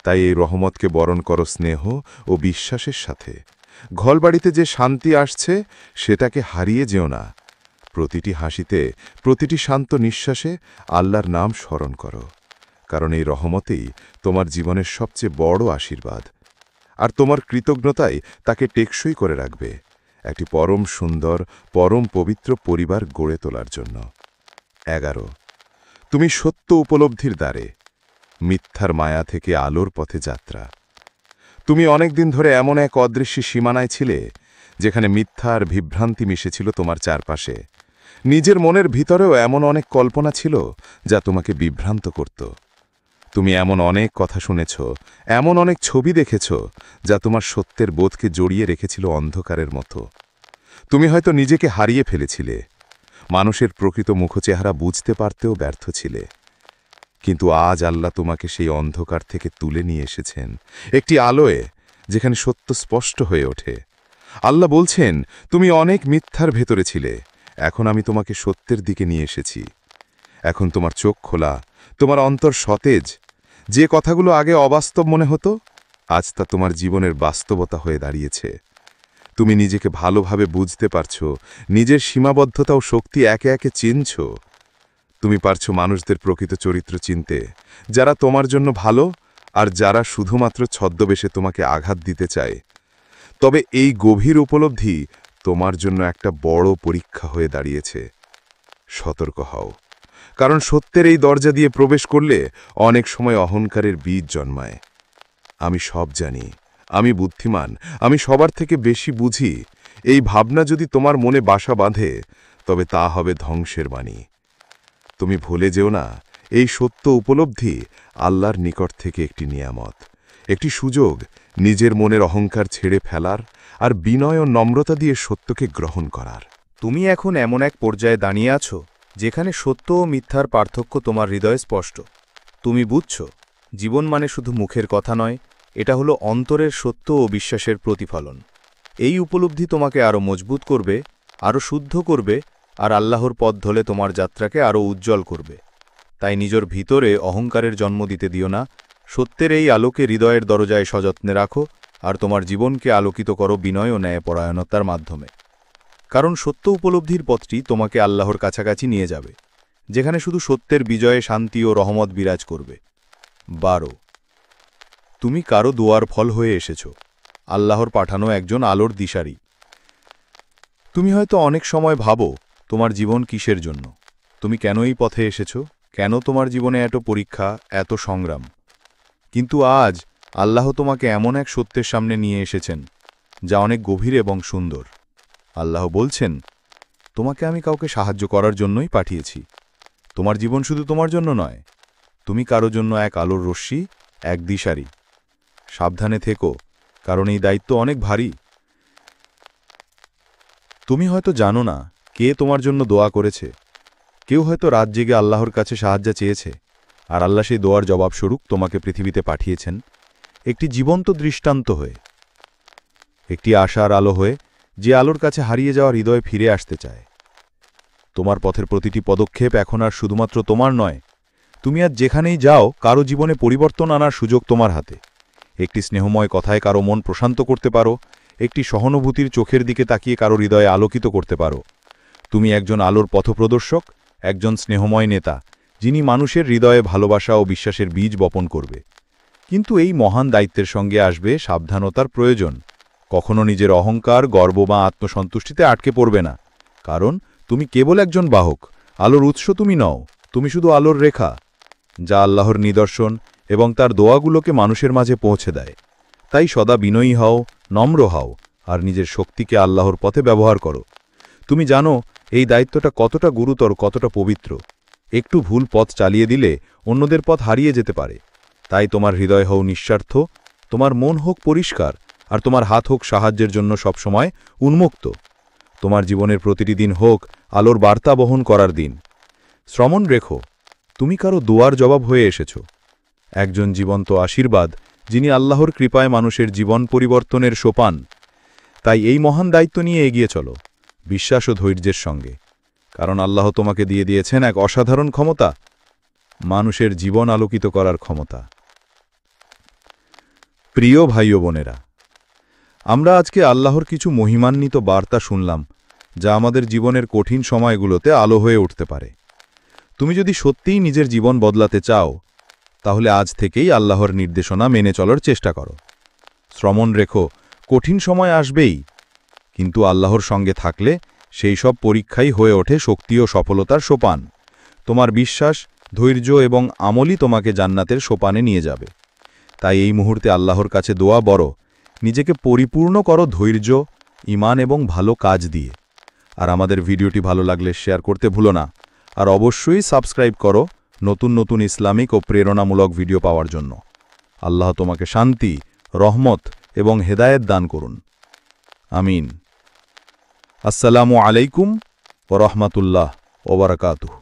তাই এই রহমতকে বরণ করো স্নেহ ও বিশ্বাসের সাথে। ঘরবাড়িতে যে শান্তি আসছে সেটাকে হারিয়ে যেও না। প্রতিটি হাসিতে, প্রতিটি শান্ত নিঃশ্বাসে আল্লাহর নাম স্মরণ করো, কারণ এই রহমতেই তোমার জীবনের সবচেয়ে বড় আশীর্বাদ। আর তোমার কৃতজ্ঞতাই তাকে টেকসই করে রাখবে একটি পরম সুন্দর, পরম পবিত্র পরিবার গড়ে তোলার জন্য। 11 তুমি সত্য উপলব্ধির দ্বারে, মিথ্যার মায়া থেকে আলোর পথে যাত্রা। তুমি অনেকদিন ধরে এমন এক অদৃশ্য সীমানায় ছিলে, যেখানে মিথ্যা আর বিভ্রান্তি মিশেছিল তোমার চারপাশে। নিজের মনের ভিতরেও এমন অনেক কল্পনা ছিল যা তোমাকে বিভ্রান্ত করত। তুমি এমন অনেক কথা শুনেছ, এমন অনেক ছবি দেখেছ যা তোমার সত্যের বোধকে জড়িয়ে রেখেছিল অন্ধকারের মতো। তুমি হয়তো নিজেকে হারিয়ে ফেলেছিলে, মানুষের প্রকৃত মুখচেহারা বুঝতে পারতেও ব্যর্থ ছিলে। কিন্তু আজ আল্লাহ তোমাকে সেই অন্ধকার থেকে তুলে নিয়ে এসেছেন একটি আলোয়, যেখানে সত্য স্পষ্ট হয়ে ওঠে। আল্লাহ বলছেন, তুমি অনেক মিথ্যার ভেতরে ছিলে, এখন আমি তোমাকে সত্যের দিকে নিয়ে এসেছি। এখন তোমার চোখ খোলা, তোমার অন্তর সতেজ। যে কথাগুলো আগে অবাস্তব মনে হতো, আজ তা তোমার জীবনের বাস্তবতা হয়ে দাঁড়িয়েছে। তুমি নিজেকে ভালোভাবে বুঝতে পারছো, নিজের সীমাবদ্ধতা ও শক্তি একে একে চিনছ। তুমি পারছো মানুষদের প্রকৃত চরিত্র চিনতে, যারা তোমার জন্য ভালো আর যারা শুধুমাত্র ছদ্মবেশে তোমাকে আঘাত দিতে চায়। তবে এই গভীর উপলব্ধি তোমার জন্য একটা বড় পরীক্ষা হয়ে দাঁড়িয়েছে। সতর্ক হও, কারণ সত্যের এই দরজা দিয়ে প্রবেশ করলে অনেক সময় অহংকারের বীজ জন্মায়। আমি সব জানি, আমি বুদ্ধিমান, আমি সবার থেকে বেশি বুঝি, এই ভাবনা যদি তোমার মনে বাসা বাঁধে, তবে তা হবে ধ্বংসের বাণী। তুমি ভুলে যেও না, এই সত্য উপলব্ধি আল্লাহর নিকট থেকে একটি নিয়ামত, একটি সুযোগ নিজের মনের অহংকার ছেড়ে ফেলার আর বিনয় ও নম্রতা দিয়ে সত্যকে গ্রহণ করার। তুমি এখন এমন এক পর্যায়ে দাঁড়িয়ে আছো যেখানে সত্য ও মিথ্যার পার্থক্য তোমার হৃদয়ে স্পষ্ট। তুমি বুঝছ, জীবন মানে শুধু মুখের কথা নয়, এটা হলো অন্তরের সত্য ও বিশ্বাসের প্রতিফলন। এই উপলব্ধি তোমাকে আরও মজবুত করবে, আরও শুদ্ধ করবে, আর আল্লাহর পথ ধরে তোমার যাত্রাকে আরও উজ্জ্বল করবে। তাই নিজের ভিতরে অহংকারের জন্ম দিতে দিও না, সত্যের এই আলোকে হৃদয়ের দরজায় সযত্নে রাখো, আর তোমার জীবনকে আলোকিত করো বিনয় ও ন্যায়পরায়ণতার মাধ্যমে। কারণ সত্য উপলব্ধির পথটি তোমাকে আল্লাহর কাছাকাছি নিয়ে যাবে, যেখানে শুধু সত্যের বিজয়ে শান্তি ও রহমত বিরাজ করবে। 12 তুমি কারো দোয়ার ফল হয়ে এসেছ, আল্লাহর পাঠানো একজন আলোর দিশারি। তুমি হয়তো অনেক সময় ভাবো, তোমার জীবন কিসের জন্য, তুমি কেন এই পথে এসেছ, কেন তোমার জীবনে এত পরীক্ষা, এত সংগ্রাম। কিন্তু আজ আল্লাহ তোমাকে এমন এক সত্যের সামনে নিয়ে এসেছেন যা অনেক গভীর এবং সুন্দর। আল্লাহ বলছেন, তোমাকে আমি কাউকে সাহায্য করার জন্যই পাঠিয়েছি। তোমার জীবন শুধু তোমার জন্য নয়, তুমি কারো জন্য এক আলোর রশ্মি, এক দিশারি। সাবধানে থেকো, কারণ এই দায়িত্ব অনেক ভারী। তুমি হয়তো জানো না কে তোমার জন্য দোয়া করেছে। কেউ হয়তো রাত জেগে আল্লাহর কাছে সাহায্য চেয়েছে, আর আল্লাহ সেই দোয়ার জবাবস্বরূপ তোমাকে পৃথিবীতে পাঠিয়েছেন একটি জীবন্ত দৃষ্টান্ত হয়ে, একটি আশার আলো হয়ে, যে আলোর কাছে হারিয়ে যাওয়া হৃদয়ে ফিরে আসতে চায়। তোমার পথের প্রতিটি পদক্ষেপ এখন আর শুধুমাত্র তোমার নয়। তুমি আজ যেখানেই যাও, কারো জীবনে পরিবর্তন আনার সুযোগ তোমার হাতে। একটি স্নেহময় কথায় কারো মন প্রশান্ত করতে পারো, একটি সহানুভূতির চোখের দিকে তাকিয়ে কারো হৃদয়ে আলোকিত করতে পারো। তুমি একজন আলোর পথপ্রদর্শক, একজন স্নেহময় নেতা, যিনি মানুষের হৃদয়ে ভালোবাসা ও বিশ্বাসের বীজ বপন করবে। কিন্তু এই মহান দায়িত্বের সঙ্গে আসবে সাবধানতার প্রয়োজন। কখনো নিজের অহংকার, গর্ব বা আত্মসন্তুষ্টিতে আটকে পড়বে না, কারণ তুমি কেবল একজন বাহক। আলোর উৎস তুমি নও, তুমি শুধু আলোর রেখা, যা আল্লাহর নিদর্শন এবং তার দোয়াগুলোকে মানুষের মাঝে পৌঁছে দেয়। তাই সদা বিনয়ী হও, নম্র হও, আর নিজের শক্তিকে আল্লাহর পথে ব্যবহার করো। তুমি জানো এই দায়িত্বটা কতটা গুরুতর, কতটা পবিত্র। একটু ভুল পথ চালিয়ে দিলে অন্যদের পথ হারিয়ে যেতে পারে। তাই তোমার হৃদয় হও নিঃস্বার্থ, তোমার মন হোক পরিষ্কার, আর তোমার হাত হোক সাহায্যের জন্য সবসময় উন্মুক্ত। তোমার জীবনের প্রতিটি দিন হোক আলোর বার্তা বহন করার দিন। শ্রমণ রেখো, তুমি কারো দোয়ার জবাব হয়ে এসেছ, একজন জীবন্ত আশীর্বাদ, যিনি আল্লাহর কৃপায় মানুষের জীবন পরিবর্তনের সোপান। তাই এই মহান দায়িত্ব নিয়ে এগিয়ে চলো, বিশ্বাস ও ধৈর্যের সঙ্গে, কারণ আল্লাহ তোমাকে দিয়ে দিয়েছেন এক অসাধারণ ক্ষমতা, মানুষের জীবন আলোকিত করার ক্ষমতা। প্রিয় ভাই ও বোনেরা, আমরা আজকে আল্লাহর কিছু মহিমান্বিত বার্তা শুনলাম, যা আমাদের জীবনের কঠিন সময়গুলোতে আলো হয়ে উঠতে পারে। তুমি যদি সত্যিই নিজের জীবন বদলাতে চাও, তাহলে আজ থেকেই আল্লাহর নির্দেশনা মেনে চলার চেষ্টা করো। শ্রমণ রেখো, কঠিন সময় আসবেই, কিন্তু আল্লাহর সঙ্গে থাকলে সেই সব পরীক্ষাই হয়ে ওঠে শক্তি ও সফলতার সোপান। তোমার বিশ্বাস, ধৈর্য এবং আমলই তোমাকে জান্নাতের সোপানে নিয়ে যাবে। তাই এই মুহূর্তে আল্লাহর কাছে দোয়া বড়, নিজেকে পরিপূর্ণ করো ধৈর্য, ঈমান এবং ভালো কাজ দিয়ে। আর আমাদের ভিডিওটি ভালো লাগলে শেয়ার করতে ভুলো না, আর অবশ্যই সাবস্ক্রাইব করো নতুন নতুন ইসলামিক ও প্রেরণামূলক ভিডিও পাওয়ার জন্য। আল্লাহ তোমাকে শান্তি, রহমত এবং হেদায়েত দান করুন। আমিন। আসসালামু আলাইকুম ওয়া রাহমাতুল্লাহ ওয়া বারাকাতুহু।